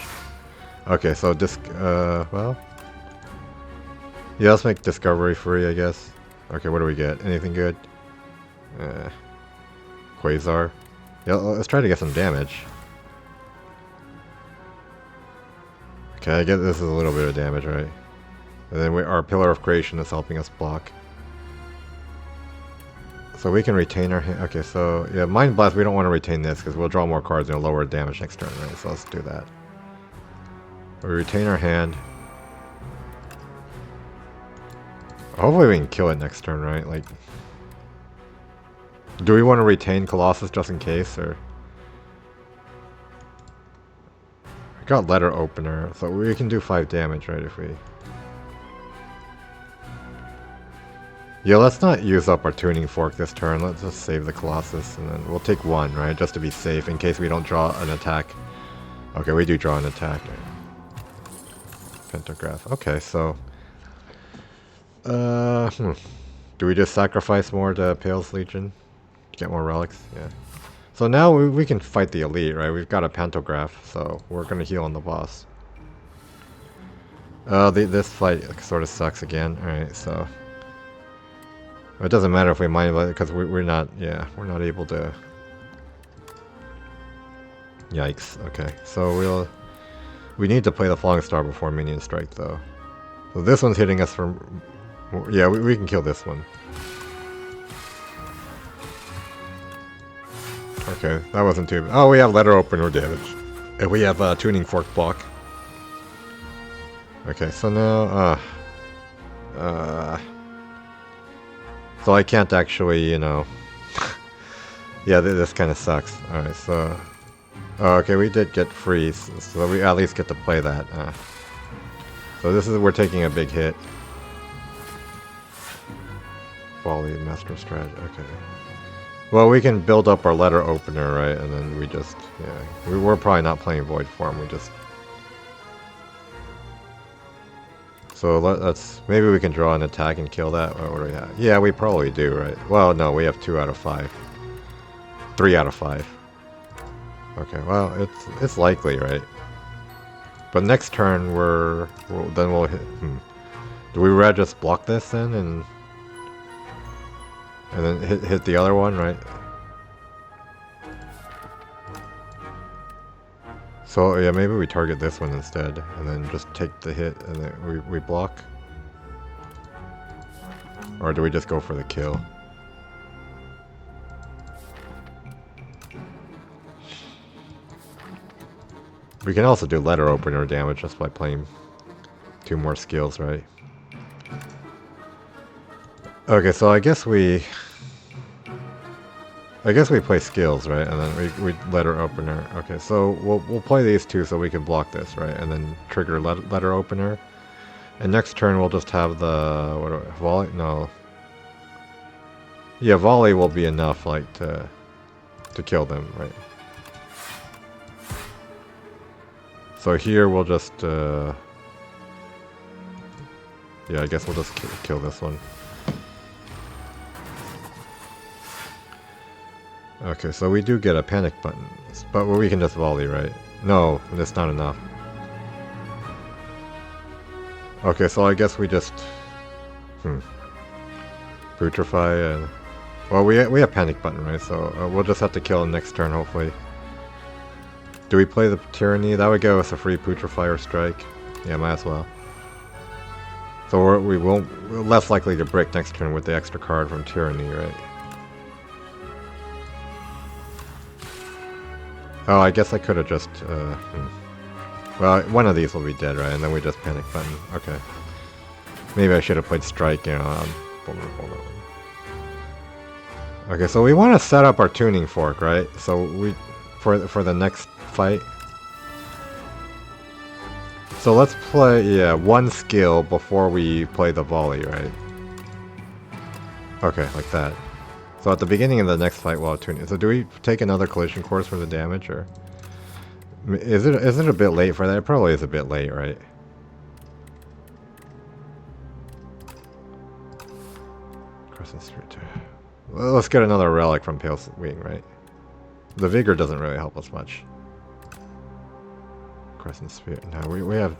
Speaker 1: Okay, so well. Yeah, let's make discovery free, I guess. Okay, what do we get? Anything good? Quasar. Yeah, let's try to get some damage. Okay, I get this is a little bit of damage, right? And then our Pillar of Creation is helping us block. So we can retain our hand. Okay, so yeah, Mind Blast, we don't want to retain this because we'll draw more cards and it'll lower damage next turn, right? So let's do that. We retain our hand. Hopefully we can kill it next turn, right? Like, do we want to retain Colossus just in case, or? I got Letter Opener, so we can do 5 damage, right, if we... Yeah, let's not use up our Tuning Fork this turn. Let's just save the Colossus, and then we'll take 1, right, just to be safe, in case we don't draw an attack. Okay, we do draw an attack. Pentagraph. Okay, so... Do we just sacrifice more to Pale's Legion? Get more relics? Yeah. So now we can fight the elite, right? We've got a Pantograph, so we're gonna heal on the boss. This fight sort of sucks again. Alright, so... It doesn't matter if we mind it, because we're not able to... Yikes. Okay, so we need to play the Falling Star before Minion Strike, though. So this one's hitting us from... Yeah, we can kill this one. Okay, that wasn't too bad. Oh, we have Letter Opener damage. And we have Tuning Fork block. Okay, so now... So I can't actually, you know... Yeah, this kind of sucks. Alright, so... Oh, okay, we did get freeze, so we at least get to play that. So we're taking a big hit. Volley, Master of Strategy, okay. Well, we can build up our Letter Opener, right, and then we just, yeah, we're probably not playing Void Form, we just... So let's, maybe we can draw an attack and kill that, what do we have? Yeah, we probably do, right? Well, no, we have 2 out of 5. 3 out of 5. Okay, well, it's likely, right? But next turn, then we'll hit, Do we rather just block this then, and then hit the other one, right? So yeah, maybe we target this one instead, and then just take the hit, and then we block. Or do we just go for the kill? We can also do Letter Opener damage just by playing 2 more skills, right? Okay, so I guess we play skills, right? And then we Letter Opener. Okay, so we'll play these 2 so we can block this, right? And then trigger Letter Opener. And next turn we'll just have the volley? No. Yeah, volley will be enough, like to kill them, right? So here we'll just yeah, I guess we'll just kill this one. Okay, so we do get a panic button, but we can just volley, right? No, that's not enough. Okay, so I guess we just putrefy and well, we have panic button, right? So we'll just have to kill him next turn, hopefully. Do we play the Tyranny? That would give us a free putrefy or strike. Yeah, might as well. So we're less likely to break next turn with the extra card from Tyranny, right? Oh, I guess I could have just, Well, one of these will be dead, right? And then we just panic button. Okay. Maybe I should have played strike, you know, vulnerable. Okay, so we want to set up our tuning fork, right? So we for the next fight. So let's play, yeah, one skill before we play the volley, right? Okay, like that. So at the beginning of the next fight, we'll have tuning. So do we take another collision course for the damage, or is it a bit late for that? It probably is a bit late, right? Crescent Street. Well, let's get another relic from Pale Wing, right? The vigor doesn't really help us much. Crescent Sphere. No, we don't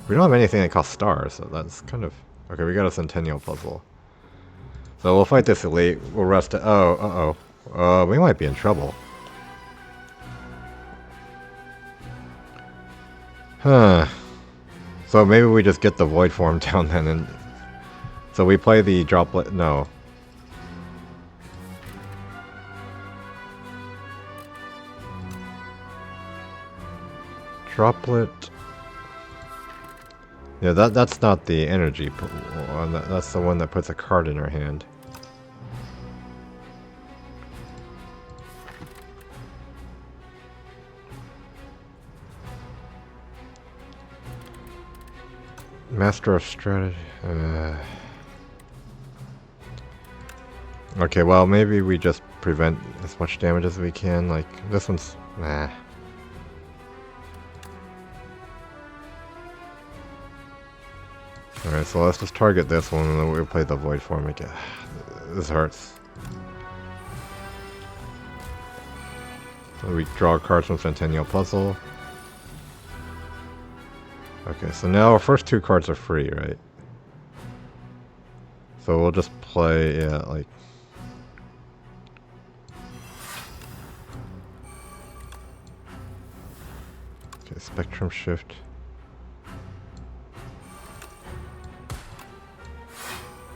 Speaker 1: have anything that costs stars, so that's kind of okay. We got a Centennial puzzle, so we'll fight this elite. We'll rest it. Oh, we might be in trouble. Huh. So maybe we just get the void form down then, and so we play the droplet. No. Droplet. Yeah, that's not the energy one. That's the one that puts a card in our hand. Master of Strategy. Okay, well, maybe we just prevent as much damage as we can. Like, this one's... Nah. Alright, so let's just target this one and then we'll play the Void Form again. This hurts. So we draw cards from Centennial Puzzle. Okay, so now our first two cards are free, right? So we'll just play, yeah, like... Okay, Spectrum Shift.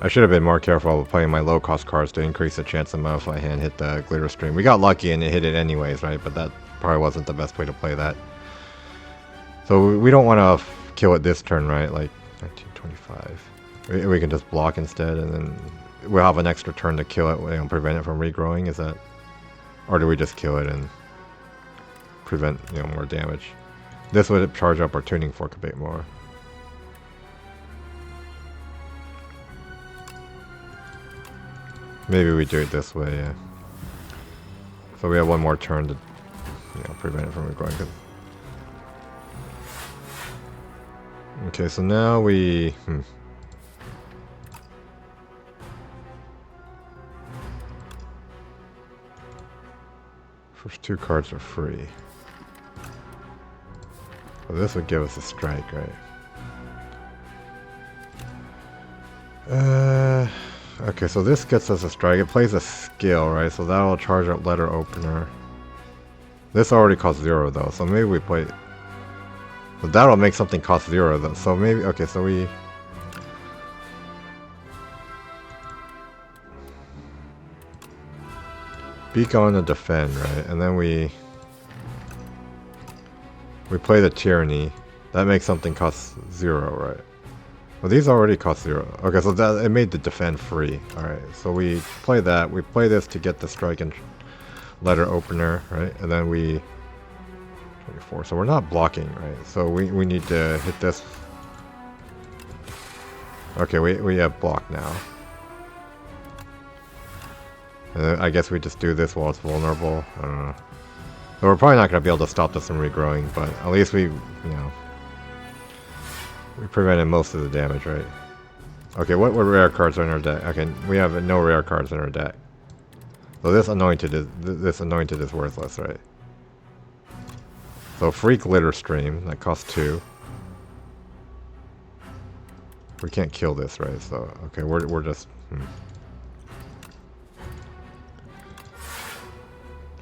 Speaker 1: I should have been more careful with playing my low-cost cards to increase the chance of my hand hit the Glitter Stream. We got lucky and it hit it anyways, right? But that probably wasn't the best way to play that. So we don't want to kill it this turn, right? Like 1925. We can just block instead, and then we'll have an extra turn to kill it and prevent it from regrowing. Is that, or do we just kill it and prevent more damage? This would charge up our tuning fork a bit more. Maybe we do it this way, yeah. So we have one more turn to prevent it from regrowing. Okay, so now we... First two cards are free. Well, this would give us a strike, right? Okay, so this gets us a strike. It plays a skill, right? So that'll charge up Letter Opener. This already costs 0, though, so maybe we play... So that'll make something cost 0, though. So maybe... Okay, so we... Begone to defend, right? And then we play the Tyranny. That makes something cost 0, right? Well, these already cost 0. Okay, so that it made the defend free. Alright, so we play that. We play this to get the strike and Letter Opener, right? And then we... 24. So we're not blocking, right? So we need to hit this. Okay, we have block now. And I guess we just do this while it's vulnerable. I don't know. So we're probably not going to be able to stop this from regrowing, but at least we prevented most of the damage, right? Okay, what rare cards are in our deck? Okay, we have no rare cards in our deck. So this anointed is worthless, right? So free Glitter Stream, that costs 2. We can't kill this, right? So okay, we're just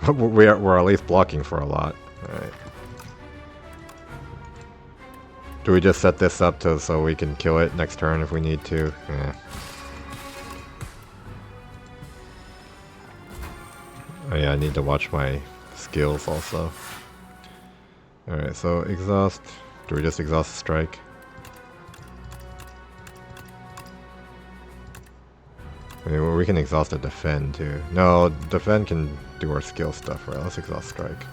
Speaker 1: we're at least blocking for a lot. Alright. Do we just set this up so we can kill it next turn if we need to? Yeah. Oh yeah, I need to watch my skills also. Alright, so exhaust. Do we just exhaust the strike? I mean, we can exhaust a defend too. No, defend can do our skill stuff, right? Let's exhaust strike.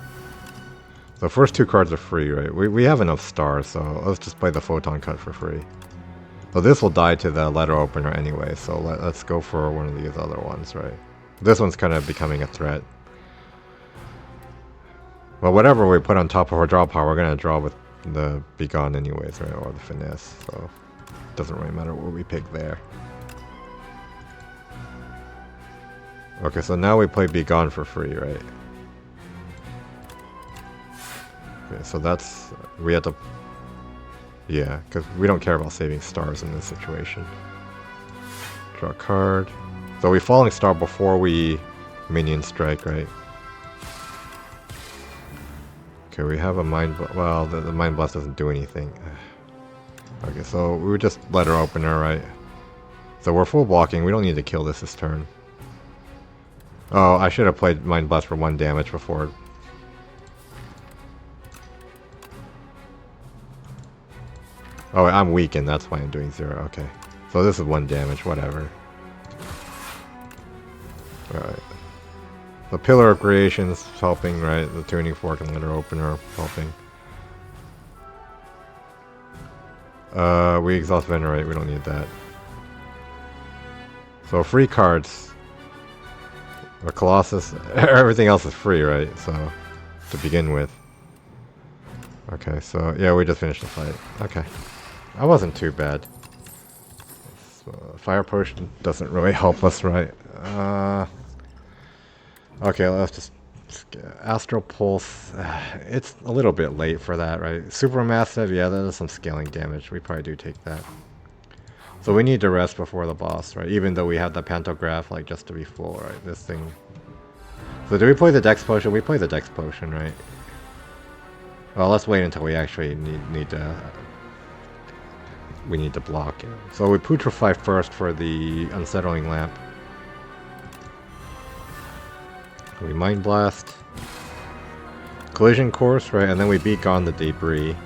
Speaker 1: The first 2 cards are free, right? We have enough stars, so let's just play the photon cut for free. So this will die to the letter opener anyway, so let's go for one of these other ones, right? This one's kind of becoming a threat. Well, whatever we put on top of our draw power, we're going to draw with the Begone anyways, right? Or the Finesse, so it doesn't really matter what we pick there. Okay, so now we play Begone for free, right? Okay, so that's... we have to... yeah, because we don't care about saving stars in this situation. Draw a card. So we Falling Star before we minion strike, right? Okay, we have a Mind... well, the Mind Blast doesn't do anything. Okay, so we would just Letter Opener, right? So we're full blocking. We don't need to kill this turn. Oh, I should have played Mind Blast for 1 damage before. Oh, I'm weakened. That's why I'm doing 0. Okay. So this is 1 damage, whatever. Alright. The Pillar of Creation's helping, right? The Tuning Fork and Letter Opener helping. We exhaust Venerate. We don't need that. So free cards. The Colossus. Everything else is free, right? So, to begin with. Okay, so yeah, we just finished the fight. Okay. That wasn't too bad. Fire Potion doesn't really help us, right? Okay, let's just... Astral Pulse. It's a little bit late for that, right? Supermassive, yeah, that is some scaling damage. We probably do take that. So we need to rest before the boss, right? Even though we have the Pantograph, like, just to be full, right? This thing... So do we play the Dex Potion? We play the Dex Potion, right? Well, let's wait until we actually need to... we need to block it. So we Putrefy first for the Unsettling Lamp. We Mind Blast. Collision Course, right? And then we Begone the Debris.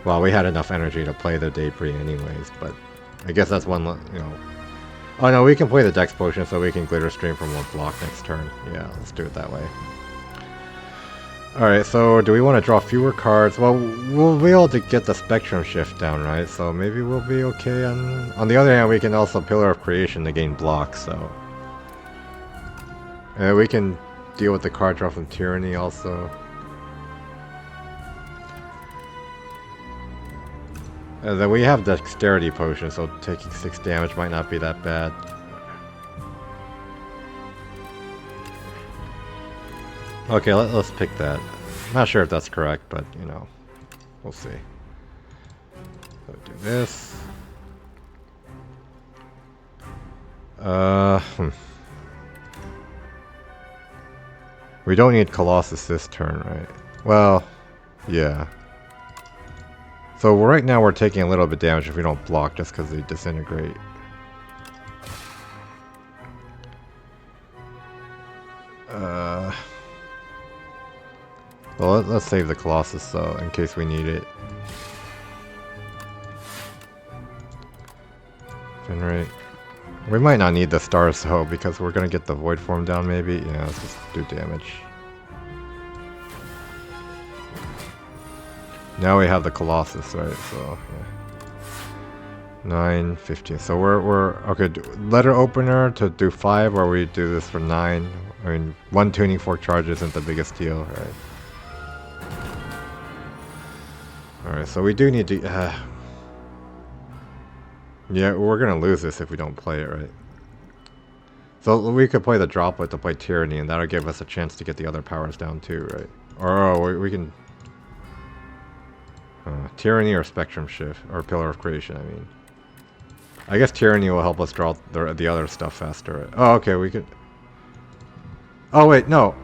Speaker 1: Well, we had enough energy to play the Debris anyways, but I guess that's one, you know... Oh no, we can play the Dex Potion so we can Glitter Stream from 1 block next turn. Yeah, let's do it that way. Alright, so do we want to draw fewer cards? Well, we'll be able to get the Spectrum Shift down, right? So maybe we'll be okay on... On the other hand, we can also Pillar of Creation to gain blocks, so... And we can deal with the card draw from Tyranny also. And then we have Dexterity Potion, so taking 6 damage might not be that bad. Okay, let's pick that. I'm not sure if that's correct, but, you know, we'll see. So do this. We don't need Colossus this turn, right? Well, yeah. So right now we're taking a little bit of damage if we don't block just because they disintegrate. Well, let's save the Colossus though, in case we need it. Generate. We might not need the stars though, because we're gonna get the Void Form down maybe. Yeah, let's just do damage. Now we have the Colossus, right? So, yeah. 9, 15. So we're okay. Letter Opener to do 5, or we do this for 9. I mean, 1 Tuning Fork charge isn't the biggest deal, right? Alright, so we do need to... yeah, we're gonna lose this if we don't play it, right? So we could play the Droplet to play Tyranny, and that'll give us a chance to get the other powers down too, right? Or we can... Tyranny or Spectrum Shift, or Pillar of Creation, I mean. I guess Tyranny will help us draw the other stuff faster, right? Oh, okay, we could... Oh, wait, no.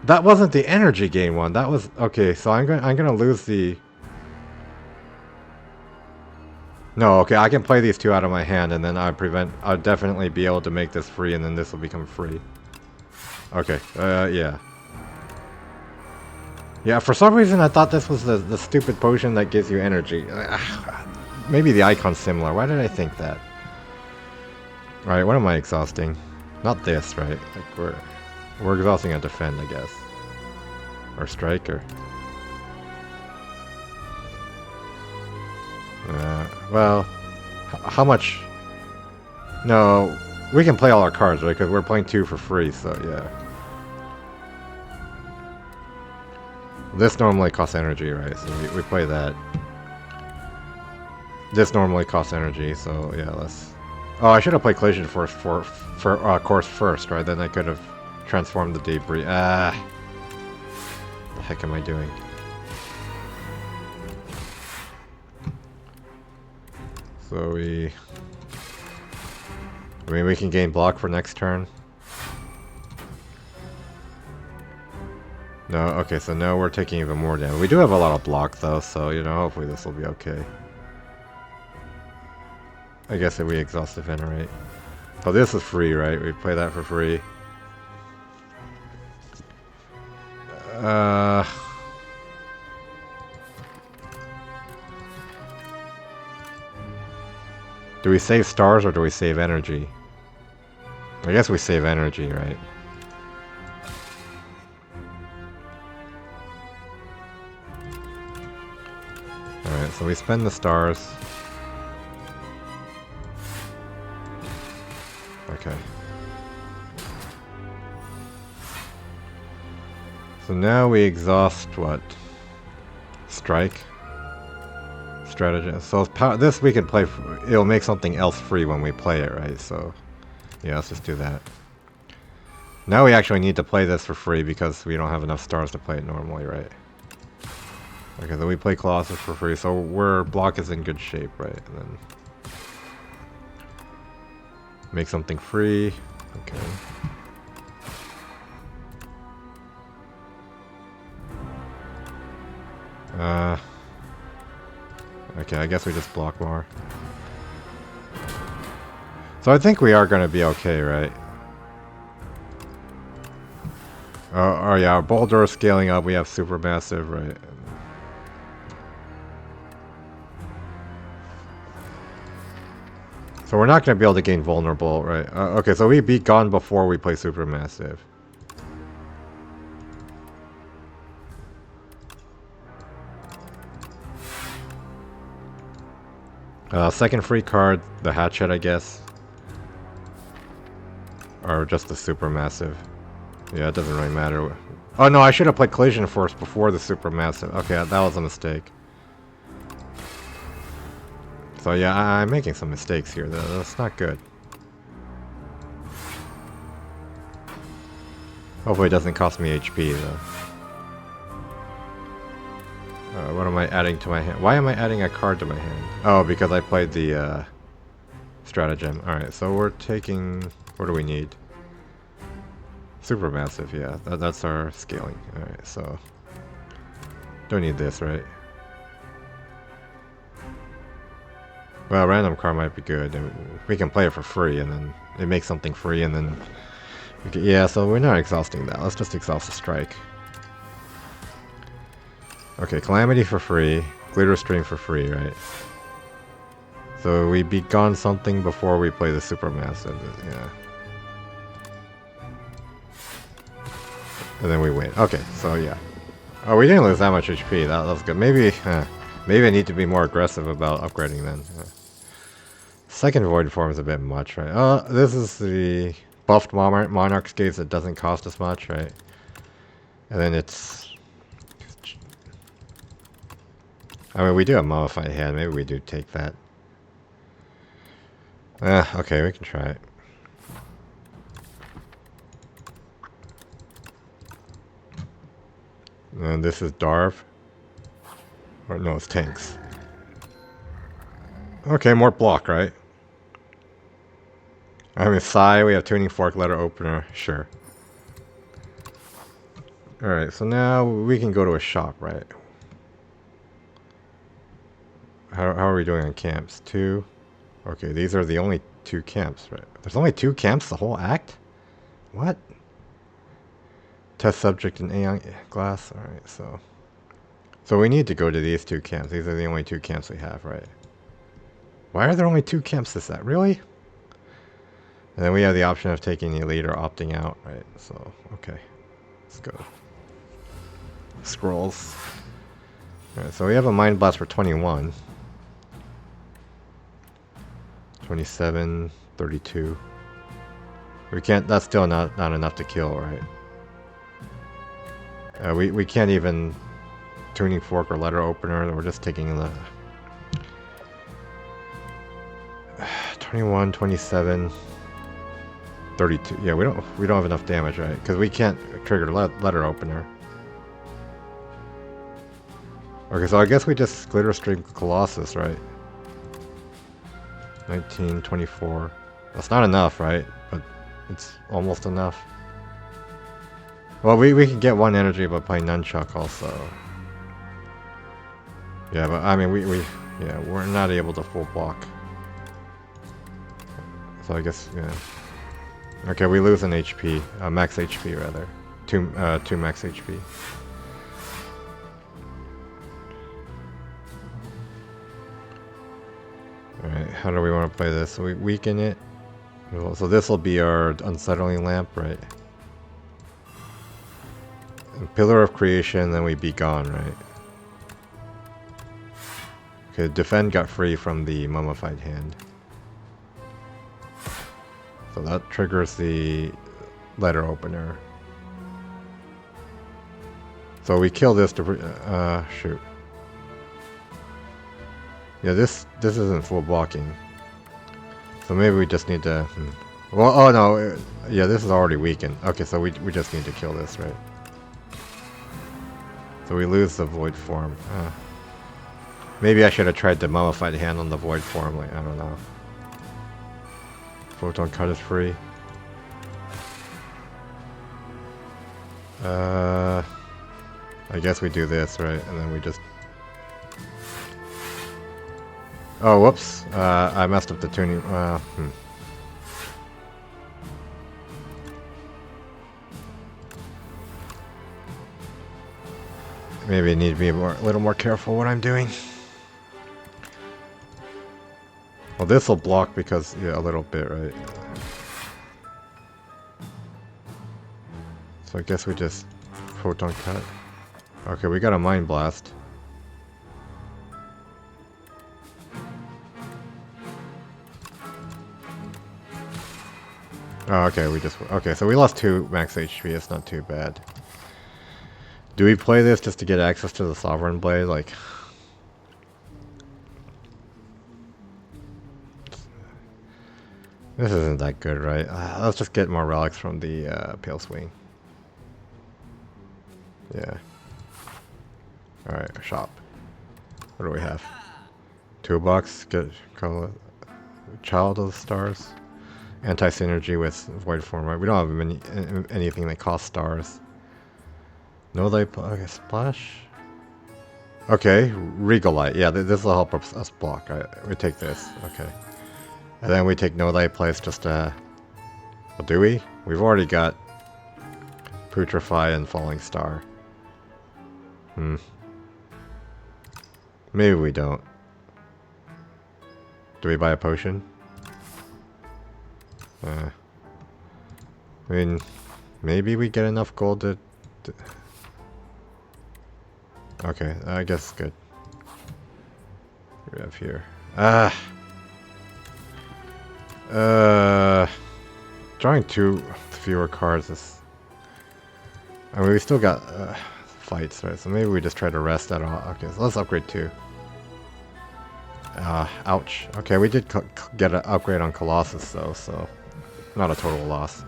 Speaker 1: That wasn't the energy gain one. That was... Okay, so I'm gonna lose the... No, okay, I can play these 2 out of my hand, and then I'll definitely be able to make this free, and then this will become free. Okay, yeah. Yeah, for some reason I thought this was the stupid potion that gives you energy. maybe the icon's similar. Why did I think that? Alright, what am I exhausting? Not this, right? Like we're exhausting a defend, I guess. Or strike, or... well... how much... No, we can play all our cards, right? Because we're playing 2 for free, so yeah. This normally costs energy, right? So we play that. This normally costs energy, so yeah, let's... Oh, I should have played collision course first, right? Then I could have transformed the debris. Ah, the heck am I doing? So we... I mean, we can gain block for next turn. No, okay, so now we're taking even more damage. We do have a lot of block though, so you know, hopefully this will be okay. I guess if we exhaust the venerate. Oh, this is free, right? We play that for free. Do we save stars or do we save energy? I guess we save energy, right? Alright, so we spend the stars. Okay. So now we exhaust what? Strike? Strategy. So this we can play. It'll make something else free when we play it, right? So yeah, let's just do that. Now we actually need to play this for free because we don't have enough stars to play it normally, right? Okay, then we play Colossus for free, so our block is in good shape, right? And then make something free. Okay. Okay, I guess we just block more. So I think we are going to be okay, right? Oh yeah, our boulder is scaling up. We have supermassive, right? So we're not going to be able to gain vulnerable, right? Okay, so we beat Begone before we play supermassive. Second free card, the hatchet, I guess. Or just the supermassive. Yeah, it doesn't really matter. Oh no, I should have played collision force before the supermassive. Okay, that was a mistake. So yeah, I'm making some mistakes here. That's not good. Hopefully it doesn't cost me HP though. What am I adding to my hand? Why am I adding a card to my hand? Oh, because I played the stratagem. Alright, so we're taking... What do we need? Supermassive, yeah. That's our scaling. Alright, so... Don't need this, right? Well, random card might be good. And we can play it for free, and then it makes something free, and then... Yeah, so we're not exhausting that. Let's just exhaust the strike. Okay, Calamity for free. Glitter Stream for free, right? So we Begone something before we play the Supermassive, yeah. And then we win. Okay, so yeah. Oh, we didn't lose that much HP. That was good. Maybe I need to be more aggressive about upgrading then. Second Void Form is a bit much, right? This is the buffed Monarch's Gaze that doesn't cost us much, right? And then it's... I mean, we do have Mummified Hand. Maybe we do take that. Okay, we can try it. And this is Darv. Or no, it's Tanks. Okay, more block, right? I mean, Psy, we have Tuning Fork, Letter Opener. Sure. Alright, so now we can go to a shop, right? How are we doing on camps? 2? Okay, these are the only 2 camps, right? There's only 2 camps the whole act? What? Test subject in Aeonglass? Alright, so... So we need to go to these 2 camps. These are the only 2 camps we have, right? Why are there only 2 camps this set? Really? And then we have the option of taking the elite or opting out, right? So, okay. Let's go. Scrolls. Alright, so we have a Mind Blast for 21. 27, 32. We can't, that's still not enough to kill, right? We can't even tuning fork or letter opener, we're just taking the 21, 27, 32. Yeah, we don't have enough damage, right? Because we can't trigger letter opener. Okay, so I guess we just glitter stream Colossus, right? 19, 24. That's not enough, right? But it's almost enough. Well, we can get 1 energy by playing Nunchuck also. Yeah, but I mean, we're not able to full block. So I guess, yeah. Okay, we lose an HP, max HP rather. 2 max HP. Alright, how do we want to play this? So we weaken it. So this will be our unsettling lamp, right? And Pillar of Creation, then we Begone, right? Okay, defend got free from the mummified hand. So that triggers the letter opener. So we kill this to shoot. Yeah, this isn't full blocking. So maybe we just need to well, oh no, yeah, this is already weakened. Okay, so we just need to kill this, right? So we lose the void form. Maybe I should have tried the mummified hand on the void form, like, I don't know. Photon cut is free. I guess we do this, right? And then we just... Oh, whoops. I messed up the tuning. Maybe I need to be a little more careful what I'm doing. Well, this will block because, yeah, a little bit, right? So I guess we just photon cut. Okay, we got a Mind Blast. Oh, okay, okay, so we lost 2 max HP, it's not too bad. Do we play this just to get access to the Sovereign Blade? Like... This isn't that good, right? Let's just get more relics from the Pale Swing. Yeah. Alright, shop. What do we have? Toolbox, get Child of the Stars. Anti-synergy with Void Form, right? We don't have anything that costs stars. No light, okay, splash. Okay, Regal Light. Yeah, this will help us block. Right? We take this. Okay. And then we take No Light Place just to... Well, do we? We've already got Putrefy and Falling Star. Maybe we don't. Do we buy a potion? I mean, maybe we get enough gold to... Okay, I guess good. What do we have here? Drawing 2 fewer cards is... I mean, we still got fights, right? So maybe we just try to rest that all. Okay, so let's upgrade 2. Ouch. Okay, we did get an upgrade on Colossus though, so not a total loss.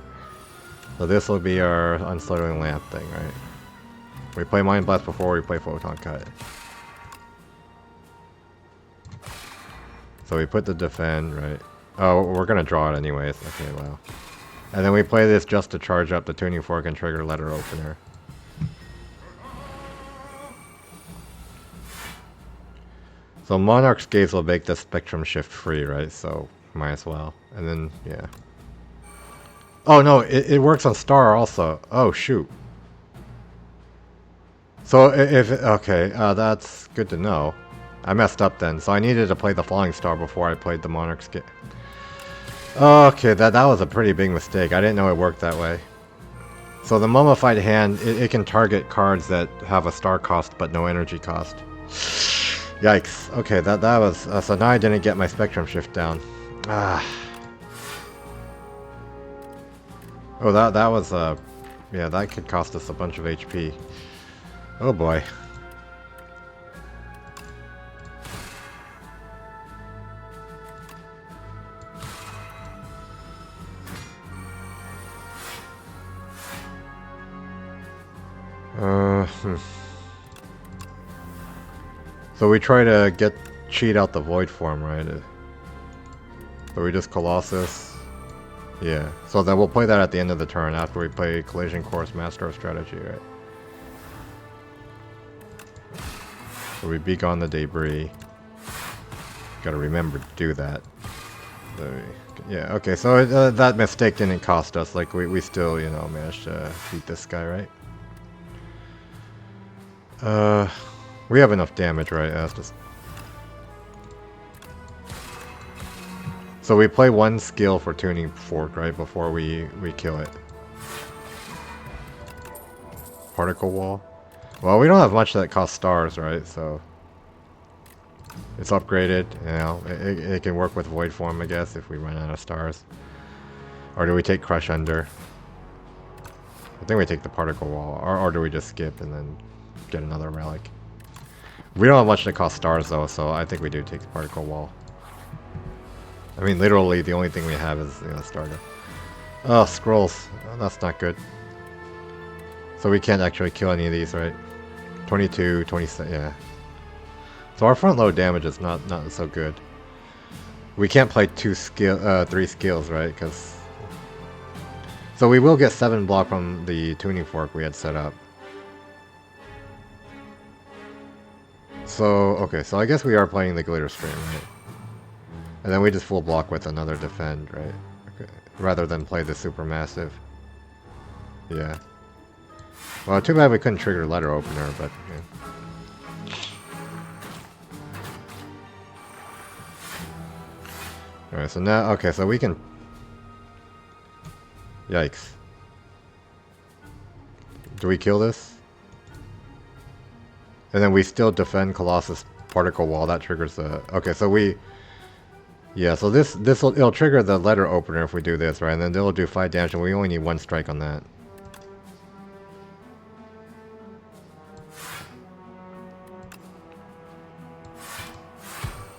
Speaker 1: So this will be our unsettling lamp thing, right? We play Mind Blast before we play Photon Cut. So we put the defend, right? Oh, we're gonna draw it anyways. Okay, well. And then we play this just to charge up the tuning fork and trigger letter opener. So Monarch's Gaze will make the spectrum shift free, right? So might as well. And then, yeah. Oh no, it works on Star also. Oh shoot. So if okay, that's good to know. I messed up then. So I needed to play the Falling Star before I played the Monarch skill. Okay, that was a pretty big mistake. I didn't know it worked that way. So the Mummified Hand, it can target cards that have a star cost but no energy cost. Yikes. Okay, that was... so now I didn't get my Spectrum Shift down. Ah. Oh, that was... yeah, that could cost us a bunch of HP. Oh boy. So we try to cheat out the Void form, right? So we just Colossus. Yeah. So then we'll play that at the end of the turn after we play Collision Course Master of Strategy, right? So we Begone the Debris. Gotta remember to do that. So yeah, okay, so that mistake didn't cost us. Like, we still, you know, managed to beat this guy, right? We have enough damage, right? That's just... So we play one skill for Tuning Fork, right? Before we kill it. Particle Wall. Well, we don't have much that costs stars, right? So... It's upgraded, you know. It can work with Void Form, I guess, if we run out of stars. Or do we take Crush Under? I think we take the Particle Wall. Or do we just skip and then get another relic? We don't have much that costs stars, though, so I think we do take the Particle Wall. I mean, literally, the only thing we have is, you know, starter. Oh, scrolls. Oh, that's not good. So we can't actually kill any of these, right? 22, 27, yeah. So our front load damage is not so good. We can't play 3 skills, right? Because... So we will get 7 block from the Tuning Fork we had set up. So, okay, so I guess we are playing the Glitter Stream, right? And then we just full block with another Defend, right? Okay. Rather than play the Supermassive. Yeah. Well, too bad we couldn't trigger Letter Opener, but... Yeah. Alright, so now... Okay, so we can... Yikes. Do we kill this? And then we still defend Colossus Particle Wall. That triggers the... Okay, so we... Yeah, so it'll trigger the Letter Opener if we do this, right? And then it'll do 5 damage, and we only need 1 strike on that.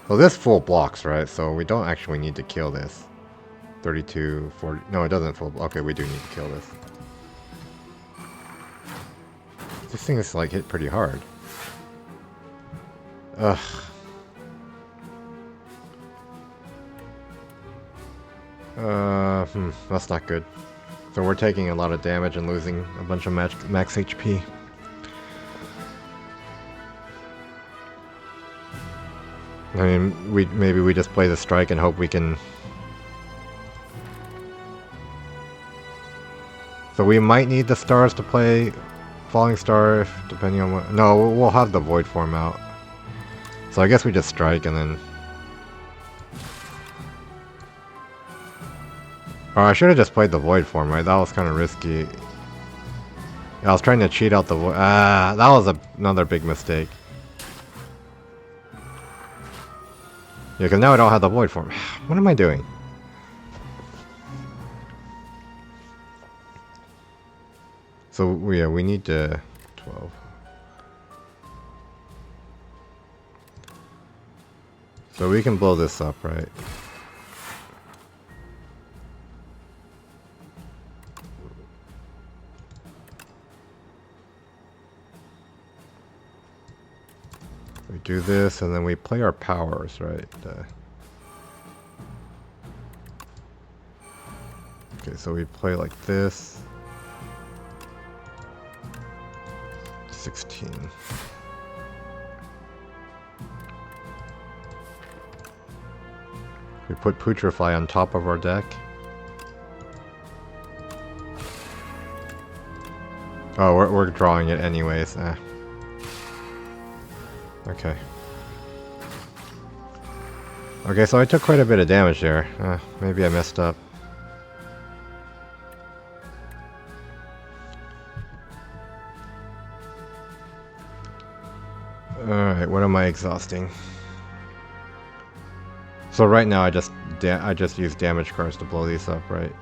Speaker 1: So this full blocks, right? So we don't actually need to kill this. 32, 40... No, it doesn't full... Okay, we do need to kill this. This thing is, like, hit pretty hard. Ugh. That's not good. So we're taking a lot of damage and losing a bunch of max HP. I mean, maybe we just play the strike and hope we can... So we might need the stars to play Falling Star, depending on what... No, we'll have the Void form out. So I guess we just strike and then... Oh, I should have just played the Void form, right? That was kind of risky. Yeah, I was trying to cheat out the Void... Ah, that was another big mistake. Yeah, because now I don't have the Void form. What am I doing? So, yeah, we need to... 12. So we can blow this up, right? We do this, and then we play our powers, right? Okay, so we play like this. 16. We put Putrefy on top of our deck. Oh, we're drawing it anyways. Okay. Okay, so I took quite a bit of damage there. Maybe I messed up. Alright, what am I exhausting? So right now I just use damage cards to blow these up, right?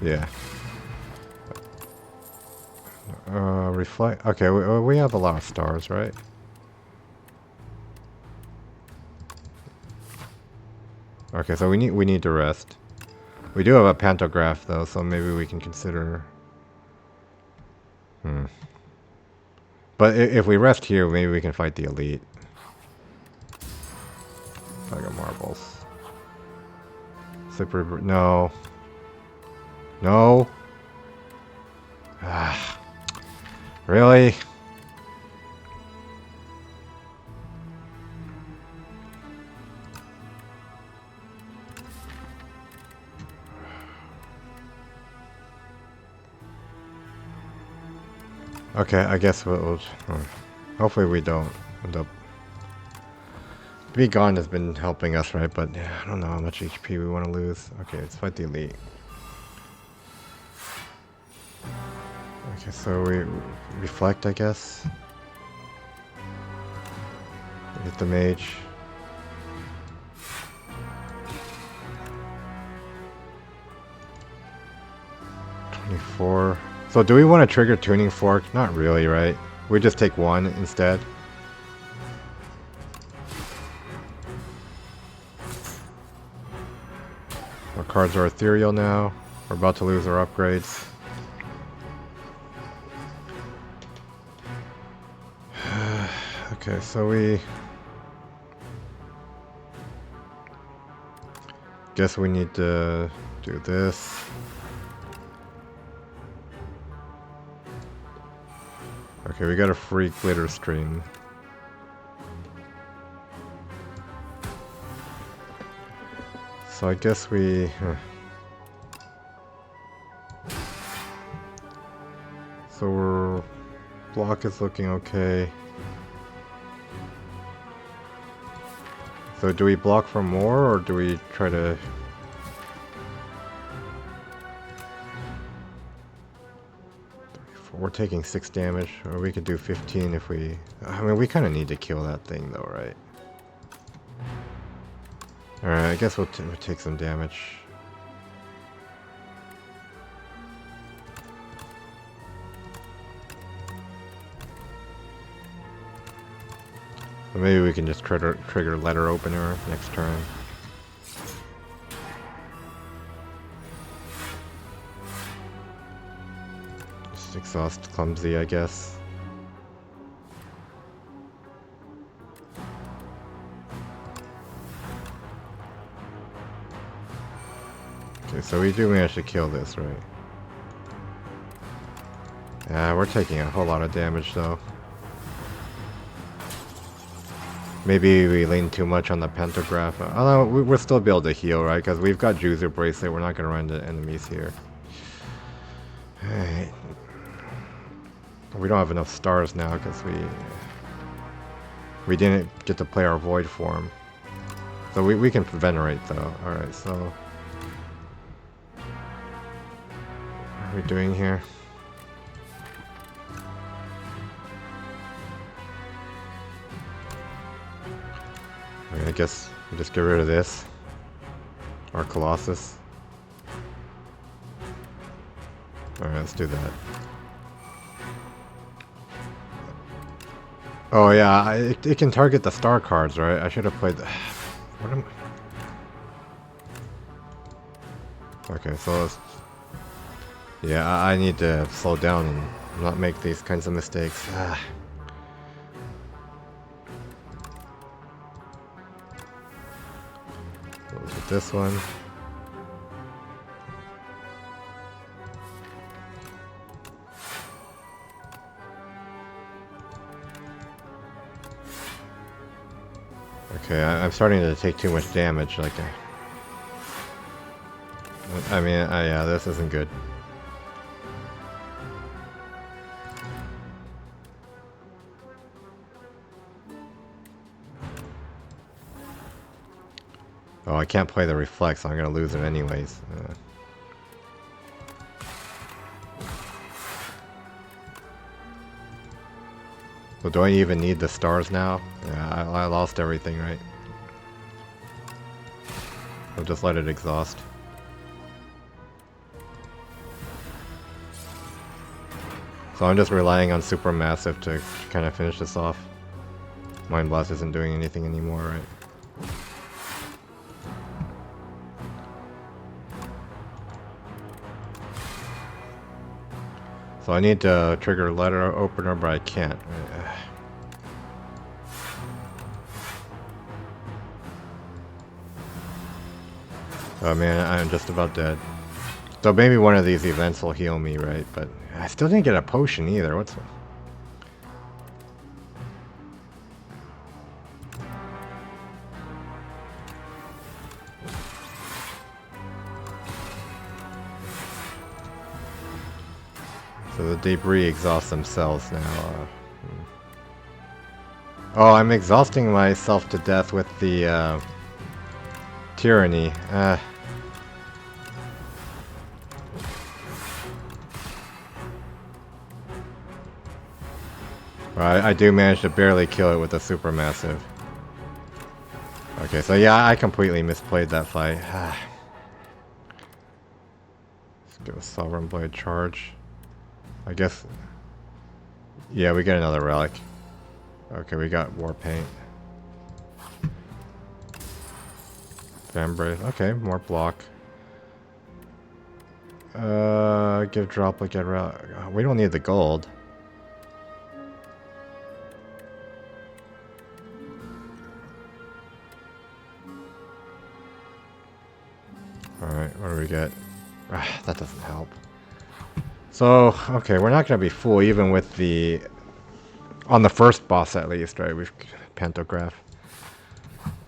Speaker 1: Yeah. Reflect. Okay, we have a lot of stars, right? Okay, so we need to rest. We do have a pantograph though, so maybe we can consider. But if we rest here, maybe we can fight the elite. Tiger marbles. Slippery. No. No. Ah. Really? Okay, I guess we'll hopefully we don't end up. Begone has been helping us, right? But yeah, I don't know how much HP we want to lose. Okay, let's fight the elite. Okay, so we reflect, I guess. Hit the mage. So do we want to trigger Tuning Fork? Not really, right? We just take one instead. Our cards are ethereal now. We're about to lose our upgrades. Okay, so we... guess we need to do this. Okay, we got a free glitter stream. So I guess we... So our block is looking okay. So do we block for more, or do we try to... We're taking 6 damage, or we could do 15 if we... I mean, we kind of need to kill that thing though, right? Alright, I guess we'll take some damage. So maybe we can just trigger letter opener next turn. Just exhaust clumsy, I guess. Okay, so we do manage to kill this, right? Yeah, we're taking a whole lot of damage though. Maybe we lean too much on the pantograph. Although we'll still be able to heal, right? Because we've got Juzu Bracelet. We're not going to run into enemies here. Alright. We don't have enough stars now because we didn't get to play our Void form. So we can Venerate though. Alright, so... what are we doing here? I guess we just get rid of this. Our Colossus. Alright, let's do that. Oh yeah, it can target the star cards, right? I should have played the... What am I... Okay, so let's... Yeah, I need to slow down and not make these kinds of mistakes. With this one. Okay, I'm starting to take too much damage. Like, I mean, yeah, this isn't good. Oh, I can't play the reflex, so I'm gonna lose it anyways. So do I even need the stars now? Yeah, I lost everything, right? I'll just let it exhaust. So I'm just relying on Supermassive to kind of finish this off. Mind Blast isn't doing anything anymore, right? So I need to trigger letter opener, but I can't. Oh man, I'm just about dead. So maybe one of these events will heal me, right? But I still didn't get a potion either. What's... So the debris exhaust themselves now. Oh, I'm exhausting myself to death with the tyranny. I do manage to barely kill it with a Supermassive. Okay, so yeah, I completely misplayed that fight. Let's give a Sovereign Blade charge. I guess... Yeah, we get another relic. Okay, we got War Paint. Vambrace. Okay, more block. Give Droplet, get relic. We don't need the gold. Alright, what do we get? That doesn't help. So, okay, we're not going to be full even with the... On the first boss at least, right? We've... Pantograph.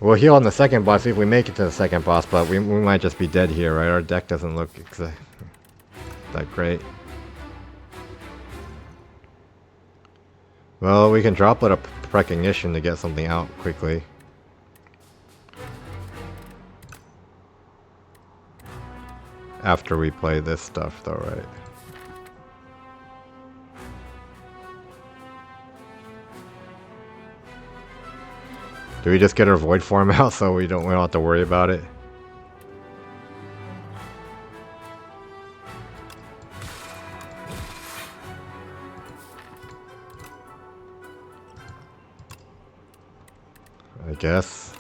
Speaker 1: We'll heal on the second boss if we make it to the second boss, but we might just be dead here, right? Our deck doesn't look that great. Well, we can Droplet up Recognition to get something out quickly. After we play this stuff though, right? Do we just get our Void Form out so we don't have to worry about it? I guess.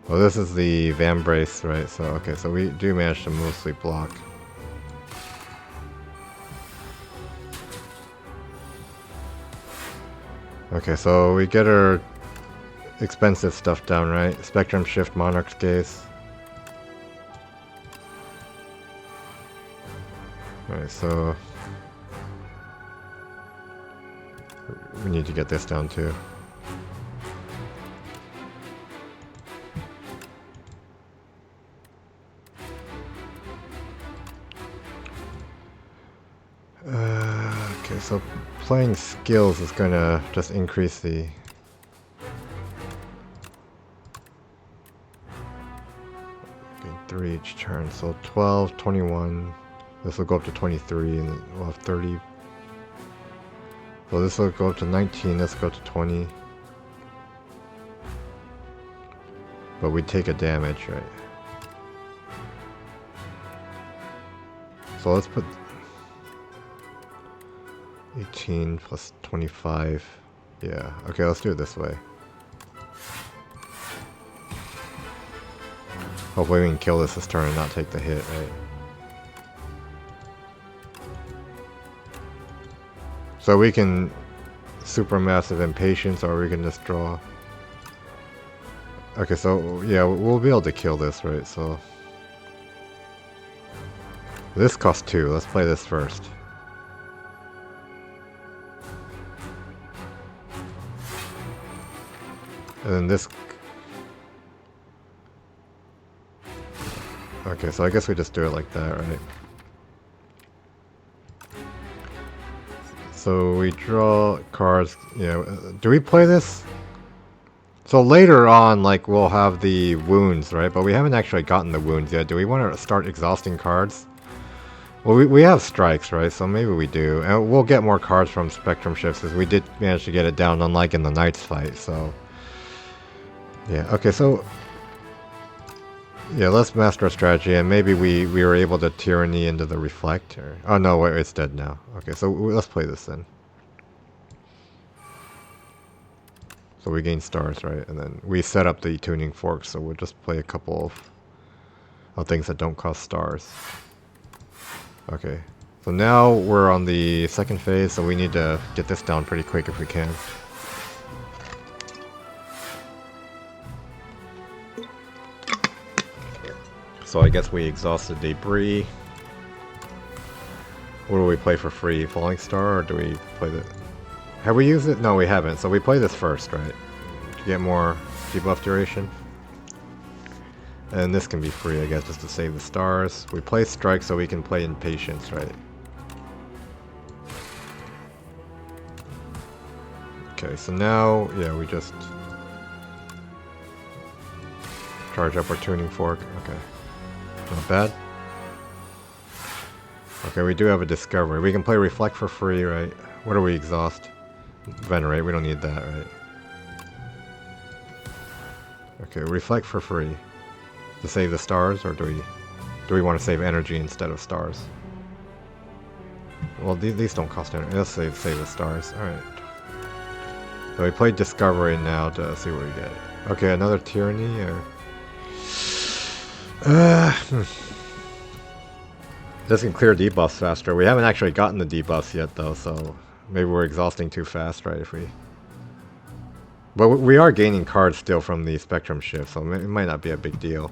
Speaker 1: Well, this is the Vambrace, right? So, okay, so we do manage to mostly block. Okay, so we get our expensive stuff down, right? Spectrum Shift, Monarch's Gaze. Alright, so... we need to get this down too. Okay, so playing skills is gonna just increase the... Okay, 3 each turn, so 12, 21, this will go up to 23, and then we'll have 30. So this will go up to 19, this will go up to 20. But we take a damage, right? So let's put 18 plus 25. Yeah, okay, let's do it this way. Hopefully we can kill this turn and not take the hit, right? So we can Supermassive Impatience, or we can just draw. Okay, so yeah, we'll be able to kill this, right? So this costs 2. Let's play this first. And then this... Okay, so I guess we just do it like that, right? So we draw cards, do we play this? So later on, like, we'll have the wounds, right? But we haven't actually gotten the wounds yet. Do we want to start exhausting cards? Well, we have strikes, right? So maybe we do. And we'll get more cards from Spectrum Shifts, as we did manage to get it down, unlike in the Knights fight, so... Yeah, okay, so... Yeah, let's master our strategy, and maybe we were able to Tyranny into the Reflect, or... Oh, no, wait, it's dead now. Okay, so let's play this then. So we gain stars, right? And then we set up the tuning fork, so we'll just play a couple of things that don't cost stars. Okay, so now we're on the second phase, so we need to get this down pretty quick if we can. So I guess we exhausted debris. What do we play for free? Falling Star, or do we play the... Have we used it? No, we haven't. So we play this first, right? To get more debuff duration. And this can be free, I guess, just to save the stars. We play Strike so we can play Impatience, right? Okay, so now, yeah, we just charge up our tuning fork. Okay. Not bad. Okay, we do have a Discovery. We can play Reflect for free, right? What do we exhaust? Venerate, we don't need that, right? Okay, Reflect for free. To save the stars, or do we want to save energy instead of stars? Well, these don't cost energy. Let's save the stars. Alright. So we played Discovery now to see what we get. Okay, another Tyranny, or... This can clear debuffs faster. We haven't actually gotten the debuffs yet, though, so... Maybe we're exhausting too fast, right, if we... But we are gaining cards still from the Spectrum Shift, so it might not be a big deal.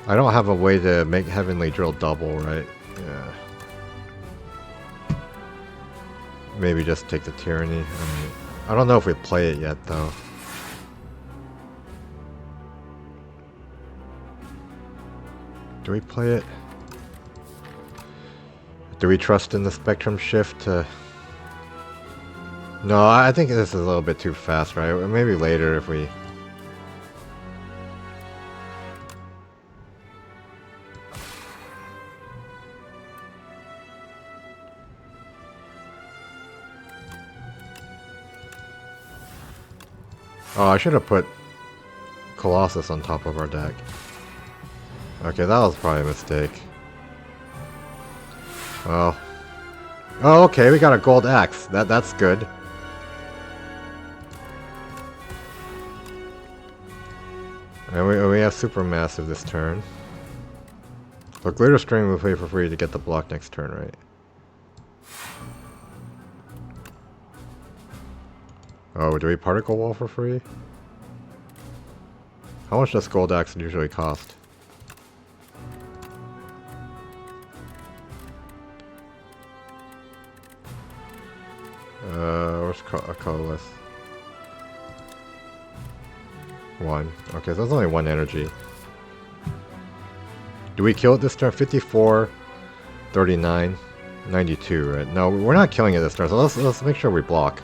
Speaker 1: I don't have a way to make Heavenly Drill double, right? Yeah. Maybe just take the Tyranny. I don't know if we play it yet, though. Do we play it? Do we trust in the Spectrum Shift to... No, I think this is a little bit too fast, right? Maybe later if we... Oh, I should have put Colossus on top of our deck. Okay, that was probably a mistake. Well... Oh, okay, we got a gold axe. That's good. And we have Supermassive this turn. So Glitter String we'll play for free to get the block next turn, right? Oh, do we Particle Wall for free? How much does Gold Axe usually cost? Where's a colorless? 1. Okay, so that's only 1 energy. Do we kill it this turn? 54, 39, 92, right? No, we're not killing it this turn, so let's make sure we block.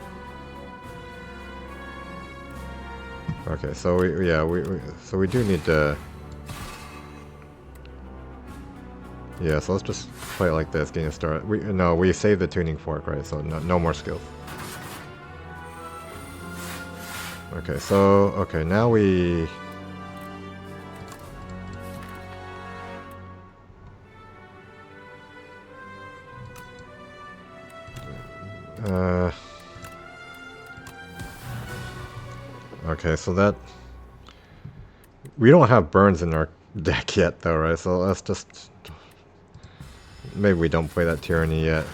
Speaker 1: Okay, so we do need to... Yeah, so let's just play it like this, getting a start. We save the tuning fork, right? So no more skills. Okay, so now we... Okay, so that... We don't have burns in our deck yet, though, right? So let's just... Maybe we don't play that Tyranny yet.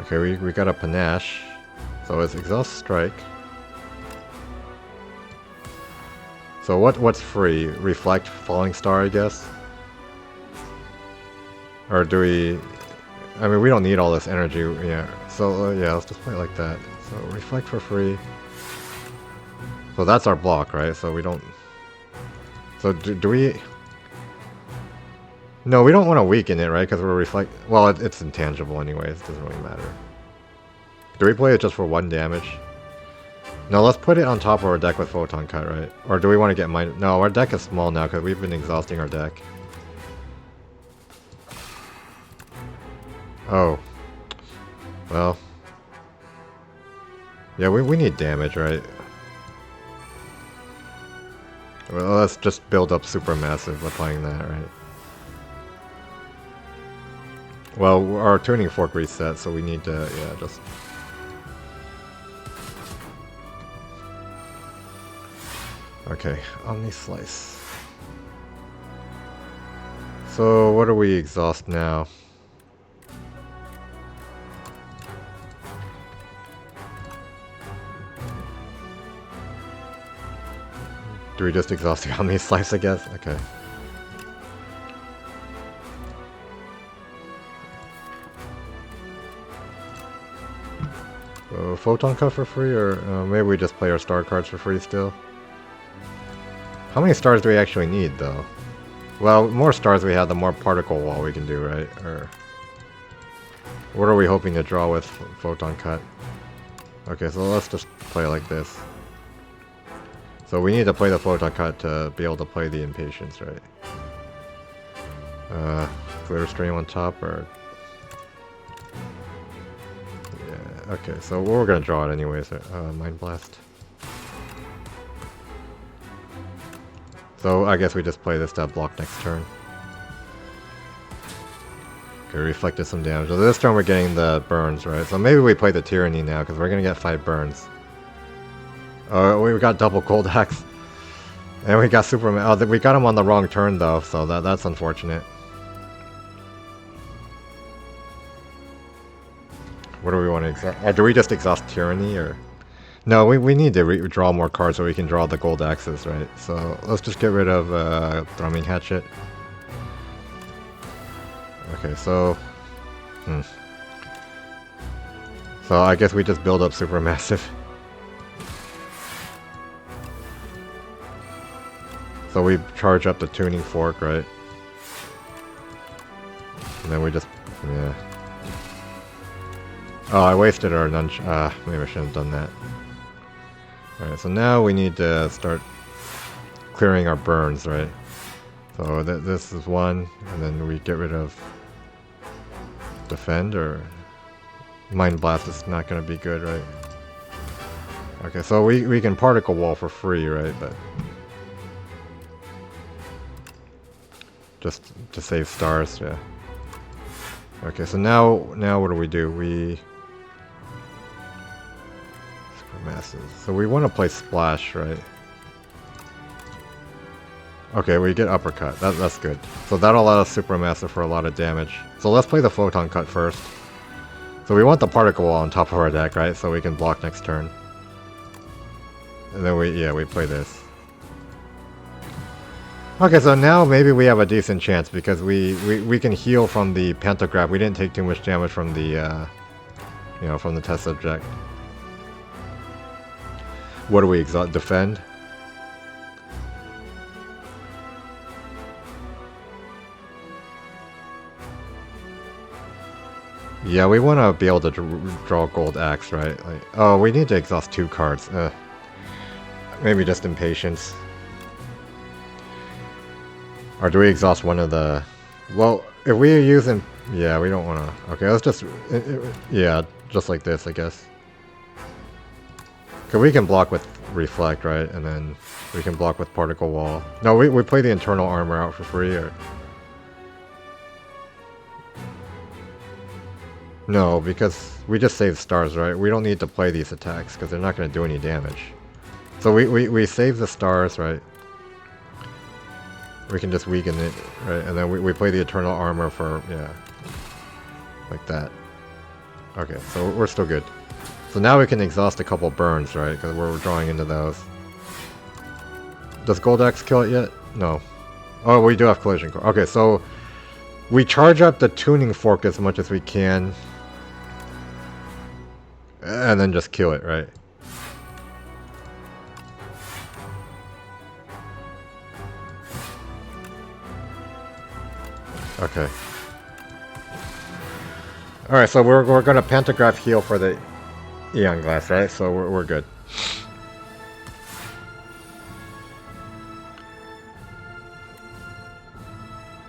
Speaker 1: Okay, we got a Panache. So it's Exhaust Strike. So what's free? Reflect, Falling Star, I guess? Or do we... I mean, we don't need all this energy, yeah. So, yeah, let's just play it like that. So, Reflect for free. So that's our block, right? So we don't... So do we... No, we don't want to weaken it, right? Because we're Reflect... Well, it's intangible anyways. It doesn't really matter. Do we play it just for 1 damage? No, let's put it on top of our deck with Photon Cut, right? Or do we want to get mine? No, our deck is small now because we've been exhausting our deck. Oh. Well. Yeah, we need damage, right? Well, let's just build up Supermassive by playing that, right? Well, our Tuning Fork reset, so we need to, yeah, just... Okay, Omni Slice. So, what do we exhaust now? Do we just exhaust the Omni Slice, I guess? Okay. So, Photon Cut for free, or maybe we just play our star cards for free still? How many stars do we actually need, though? Well, the more stars we have, the more particle wall we can do, right? Or what are we hoping to draw with Photon Cut? Okay, so let's just play like this. So we need to play the Photon Cut to be able to play the Impatience, right? Glitter Stream on top, or... Yeah, okay, so we're gonna draw it anyways. Mind Blast. So I guess we just play this to block next turn. Okay, reflected some damage. So this turn we're getting the burns, right? So maybe we play the Tyranny now, because we're gonna get 5 burns. Oh, we got double Gold Axe. And we got Superman. Oh, we got him on the wrong turn though, so that's unfortunate. What do we want to exhaust? Do we just exhaust Tyranny, or... No, we need to draw more cards so we can draw the Gold Axes, right? So let's just get rid of Thrumming Hatchet. Okay, so... So I guess we just build up Supermassive. So we charge up the Tuning Fork, right? And then we just... Yeah. Oh, I wasted our nunch... maybe I shouldn't have done that. Alright, so now we need to start clearing our burns, right? So this is one, and then we get rid of Defend, or Mind Blast is not going to be good, right? Okay, so we can Particle Wall for free, right? But just to save stars, yeah. Okay, so now what do? We Masses. So we want to play Splash, right? Okay, we get Uppercut. That's good. So that'll allow us Supermassive for a lot of damage. So let's play the Photon Cut first. So we want the Particle Wall on top of our deck, right? So we can block next turn. And then we play this. Okay, so now maybe we have a decent chance because we can heal from the Pantograph. We didn't take too much damage from the from the test subject. What do we exhaust? Defend? Yeah, we want to be able to draw Gold Axe, right? Like, oh, we need to exhaust 2 cards. Maybe just Impatience. Or do we exhaust one of the... Well, if we're using... Yeah, we don't want to... Okay, let's just... Yeah, just like this, I guess. Because we can block with Reflect, right? And then we can block with Particle Wall. No, we play the Internal Armor out for free, or... No, because we just save stars, right? We don't need to play these attacks, because they're not going to do any damage. So we save the stars, right? We can just weaken it, right? And then we play the Eternal Armor for, yeah. Like that. Okay, so we're still good. So now we can exhaust a couple burns, right? Because we're drawing into those. Does Gold Axe kill it yet? No. Oh, we do have collision core. Okay, so we charge up the tuning fork as much as we can. And then just kill it, right? Okay. Alright, so we're gonna pantograph heal for the Aeonglass, right? So we're good.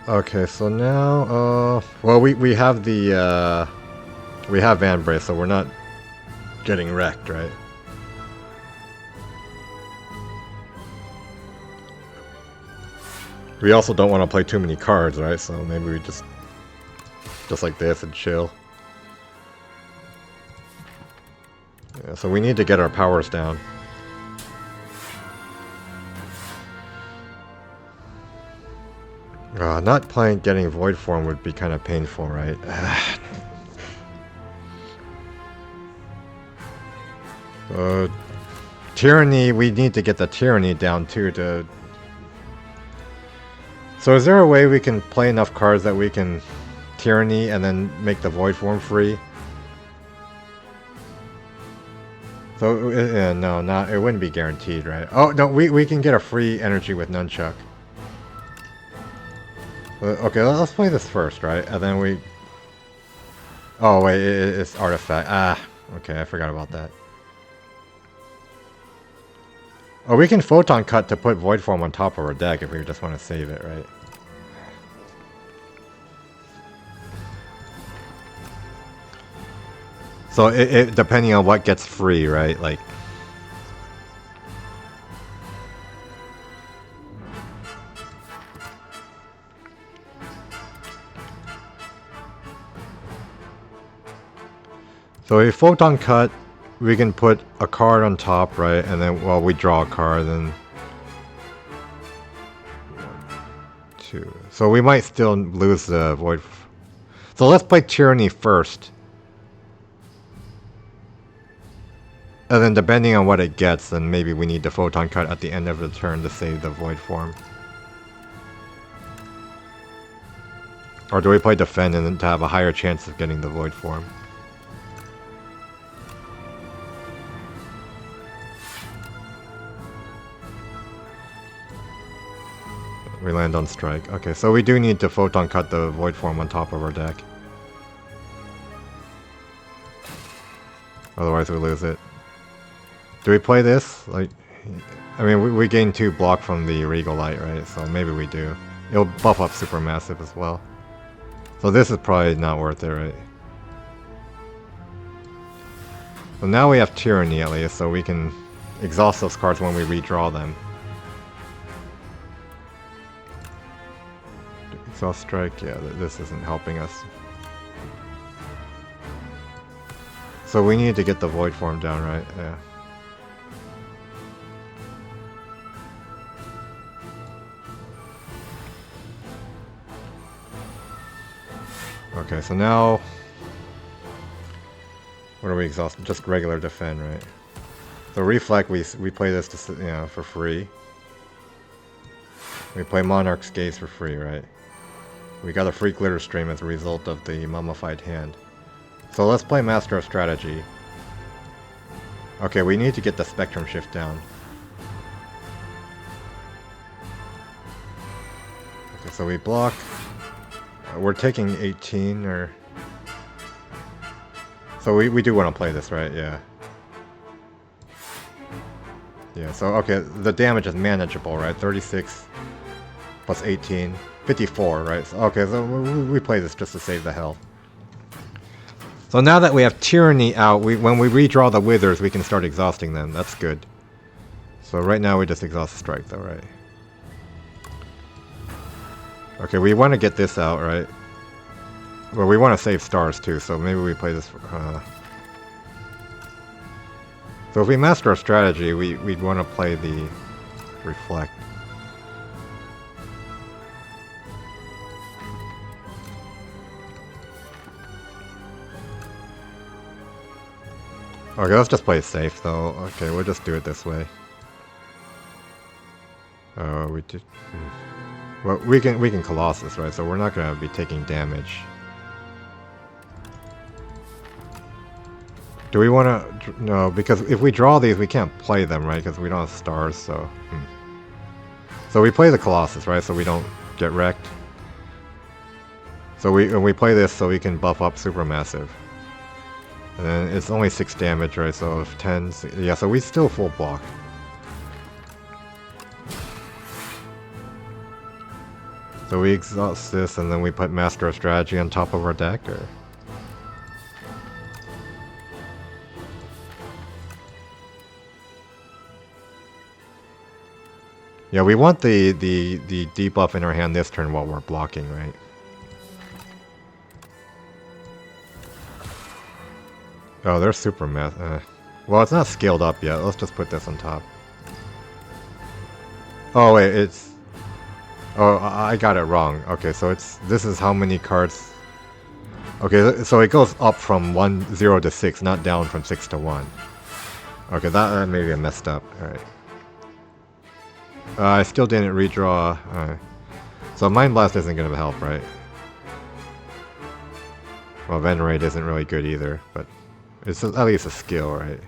Speaker 1: Okay, so now, well, we have the, we have Van Brace, so we're not getting wrecked, right? We also don't want to play too many cards, right? So maybe we just like this and chill. Yeah, so we need to get our powers down. Not getting Void Form would be kind of painful, right? Tyranny, we need to get the Tyranny down too to... So is there a way we can play enough cards that we can Tyranny and then make the Void Form free? So, no, it wouldn't be guaranteed, right? Oh, no, we can get a free energy with Nunchuck. Okay, let's play this first, right? And then we... Oh, wait, it's Artifact. Ah, okay, I forgot about that. Oh, we can Photon Cut to put Void Form on top of our deck if we just want to save it, right? So, it depending on what gets free, right? Like... So if Photon Cut, we can put a card on top, right? And then, well, we draw a card, then... 1, 2... So we might still lose the Void... So let's play Tyranny first. And then depending on what it gets, then maybe we need the Photon Cut at the end of the turn to save the Void Form. Or do we play Defend and then to have a higher chance of getting the Void Form? We land on Strike. Okay, so we do need to Photon Cut the Void Form on top of our deck. Otherwise we lose it. Do we play this? Like, I mean, we gain 2 block from the Regal Light, right? So maybe we do. It'll buff up Supermassive as well. So this is probably not worth it, right? So now we have Tyranny at least, so we can exhaust those cards when we redraw them. Exhaust Strike, yeah, this isn't helping us. So we need to get the Void Form down, right? Yeah. Okay, so now... What are we exhausting? Just regular Defend, right? So Reflect, we play this to, you know, for free. We play Monarch's Gaze for free, right? We got a free Glitter Stream as a result of the Mummified Hand. So let's play Master of Strategy. Okay, we need to get the Spectrum Shift down. Okay, so we block. We're taking 18, or... So we do want to play this, right? Yeah. Yeah, so, okay, the damage is manageable, right? 36 plus 18. 54, right? So, okay, so we play this just to save the health. So now that we have Tyranny out, when we redraw the Withers, we can start exhausting them. That's good. So right now we just exhaust Strike, though, right? Okay, we want to get this out, right? Well, we want to save stars, too, so maybe we play this... So if we master our strategy, we'd want to play the Reflect. Okay, let's just play it safe though. Okay, we'll just do it this way. We did. Well, we can Colossus, right? So we're not gonna be taking damage. Do we want to? No, because if we draw these, we can't play them, right? Because we don't have stars, so. So we play the Colossus, right? So we don't get wrecked. So we play this so we can buff up Supermassive. And then it's only 6 damage, right? So if 10, yeah. So we still full block. So we exhaust this, and then we put Master of Strategy on top of our deck, or. Yeah, we want the debuff in our hand this turn while we're blocking, right? Oh, they're super math. Well, it's not scaled up yet. Let's just put this on top. Oh wait, it's. Oh, I got it wrong. Okay, so this is how many cards. Okay, so it goes up from 0 to 6, not down from 6 to 1. Okay, that maybe I messed up. All right. I still didn't redraw. So Mind Blast isn't going to help, right? Well, Venerate isn't really good either, but it's at least a skill, right?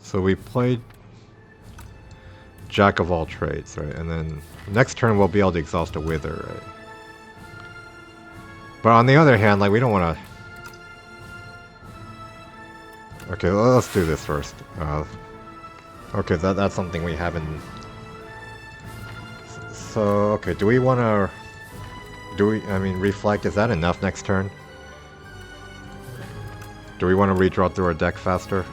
Speaker 1: So we played Jack of all trades, right? And then next turn we'll be able to exhaust a Wither, right? But on the other hand, like, we don't want to... Okay, let's do this first. Okay, that's something we haven't... So, okay, do we want to... I mean, Reflect, is that enough next turn? Do we want to redraw through our deck faster?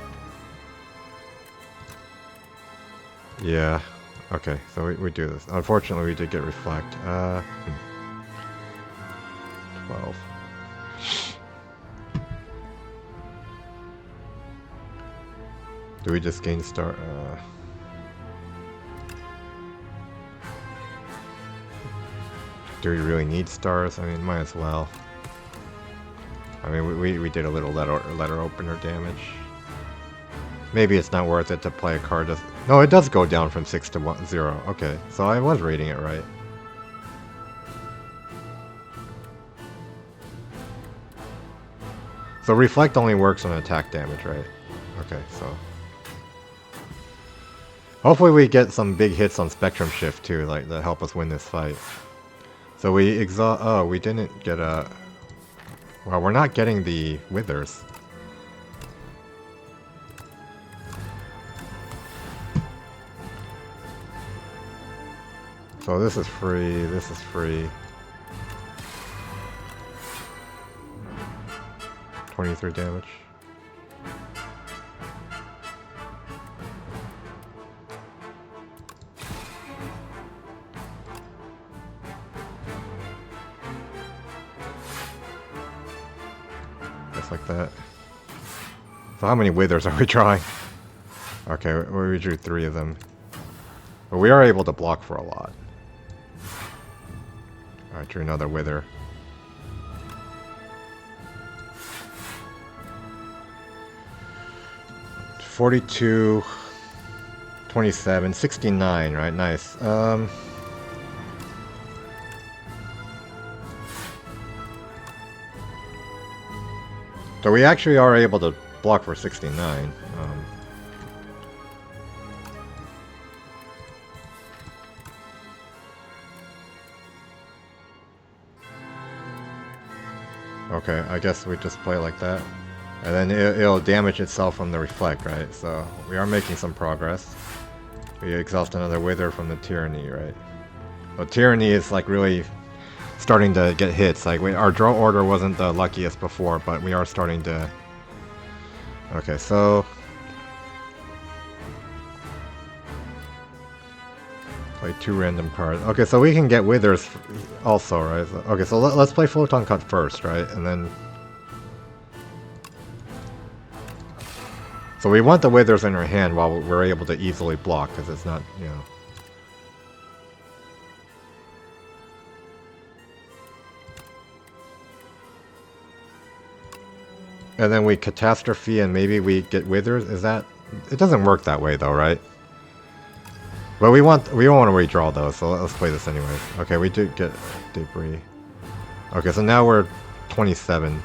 Speaker 1: Yeah. Okay, so we do this. Unfortunately, we did get Reflect. 12. Do we just gain star? Do we really need stars? I mean, might as well. I mean, we did a little letter opener damage. Maybe it's not worth it to play a card. No, it does go down from 6 to 0. Okay, so I was reading it right. So Reflect only works on attack damage, right? Okay, so... Hopefully we get some big hits on Spectrum Shift too, like, that help us win this fight. So we exhaust... Oh, we didn't get a... Well, we're not getting the Withers. So this is free, this is free. 23 damage. Just like that. So how many Withers are we drawing? Okay, we drew 3 of them. But we are able to block for a lot. Alright, drew another Wither. $42, 27, 69, right? Nice. So we actually are able to block for 69. Okay, I guess we just play like that. And then it'll damage itself from the Reflect, right? So we are making some progress. We exhaust another Wither from the Tyranny, right? So Tyranny is like really starting to get hits. Like our draw order wasn't the luckiest before, but we are starting to... Okay, so... Play 2 random cards. Okay, so we can get Withers also, right? Okay, so let's play Photon Cut first, right? And then... So we want the Withers in our hand while we're able to easily block, because it's not, you know... And then we catastrophe and maybe we get withers. Is that? It doesn't work that way though, right? But we don't want to redraw those, so let's play this anyways. Okay, we do get debris. Okay, so now we're 27.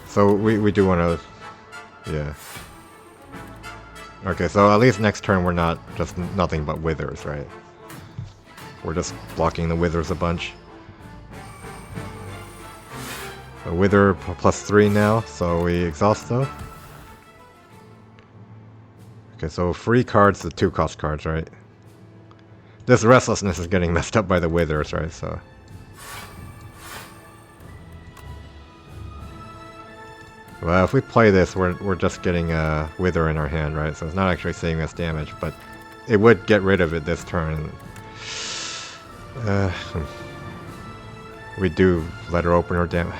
Speaker 1: So we do want to, yeah. Okay, so at least next turn we're not just nothing but withers, right? We're just blocking the withers a bunch. A wither +3 now, so we exhaust though. Okay, so free cards, the 2-cost cards, right? This restlessness is getting messed up by the withers, right? So. Well, if we play this, we're just getting a wither in our hand, right? So it's not actually saving us damage, but it would get rid of it this turn. We do letter opener damage.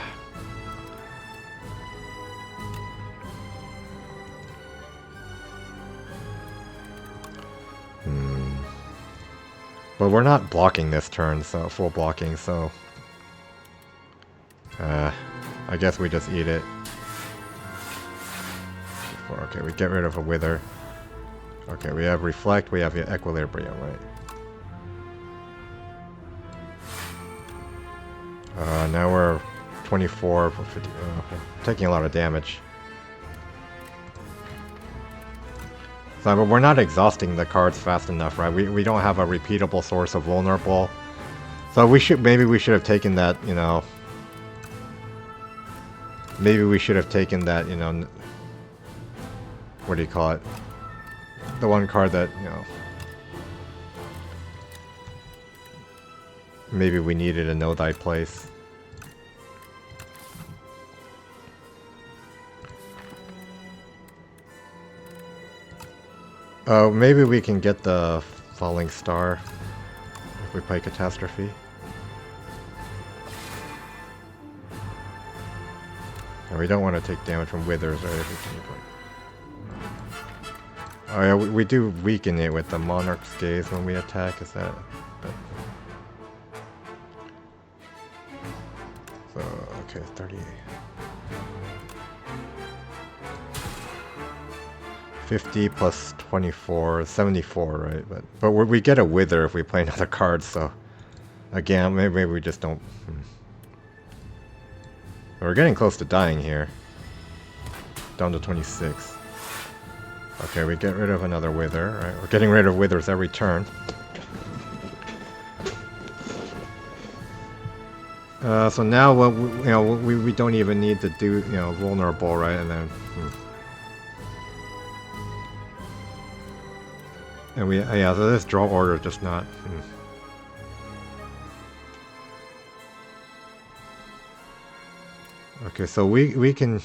Speaker 1: But we're not blocking this turn, so full blocking, so I guess we just eat it. Okay, we get rid of a wither. Okay, we have reflect, we have equilibrium, right? Now we're 24 for 50, taking a lot of damage. So, but we're not exhausting the cards fast enough, right? We don't have a repeatable source of vulnerable. So maybe we should have taken that, you know. Maybe we should have taken that, you know. What do you call it? The one card that, you know. Maybe we needed a Know Thy Place. Oh, maybe we can get the Falling Star if we play Catastrophe. And we don't want to take damage from Withers, right? Oh yeah, we do weaken it with the Monarch's Gaze when we attack, is that... So, okay, 38. 50 plus 24, 74, right? But we get a Wither if we play another card, so... Again, maybe we just don't... We're getting close to dying here. Down to 26. Okay, we get rid of another Wither, right? We're getting rid of Withers every turn. So now, we don't even need to do, you know, vulnerable, right? And then... And we, yeah, so this draw order is just not... Okay, so we can...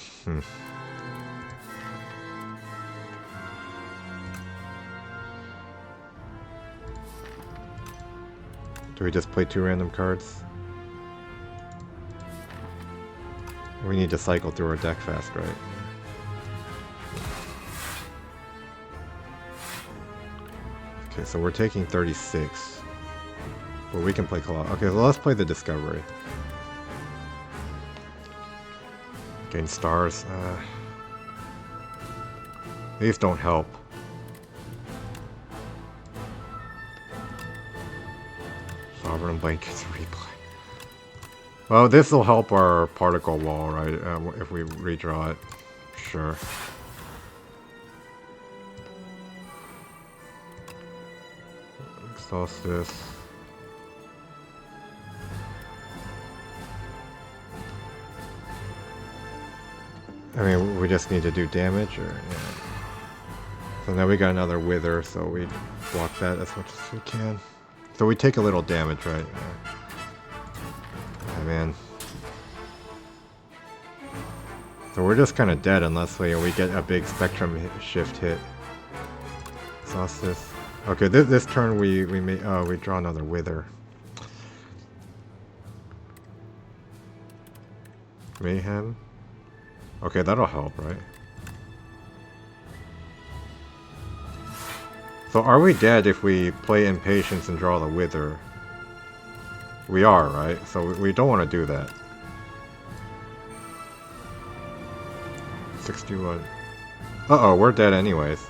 Speaker 1: Do we just play 2 random cards? We need to cycle through our deck fast, right? Okay, so we're taking 36. But we can play Colossal. Okay, so let's play the Discovery. Gain stars. These don't help. Sovereign Blankets replay. Well, this will help our particle wall, right? If we redraw it. Sure. Exhaust this. I mean, we just need to do damage, or yeah. So now we got another Wither, so we block that as much as we can. So we take a little damage, right? Oh, man. So we're just kind of dead unless we get a big spectrum shift hit. Exhaust this. Okay, this turn we draw another Wither. Mayhem. Okay, that'll help, right? So are we dead if we play Impatience and draw the Wither? We are, right? So we don't want to do that. 61. Uh-oh, we're dead anyways.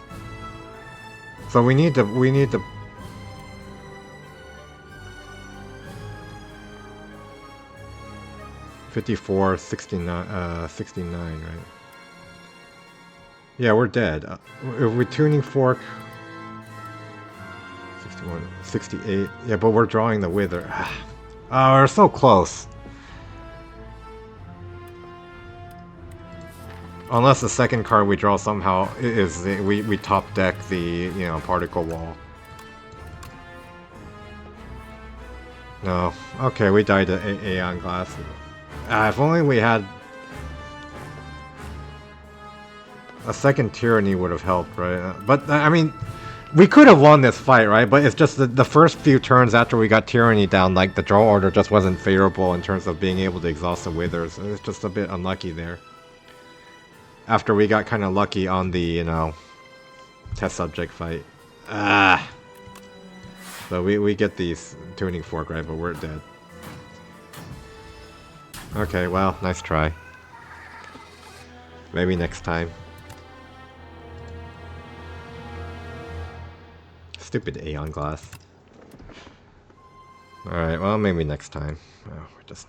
Speaker 1: So we need to 54, 69, 69, right? Yeah, we're dead. If we're tuning fork 61, 68. Yeah, but we're drawing the wither. Oh, we're so close. Unless the second card we draw somehow is we top deck the particle wall. No. Okay, we died to Aeonglass. If only we had a second tyranny would have helped, right? But I mean, we could have won this fight, right? But it's just the first few turns after we got tyranny down, like the draw order just wasn't favorable in terms of being able to exhaust the withers. It was just a bit unlucky there. After we got kind of lucky on the, test subject fight. So we get these tuning fork, right? But we're dead. Okay, well, nice try. Maybe next time. Stupid Aeonglass. Alright, well, maybe next time. Oh, we're just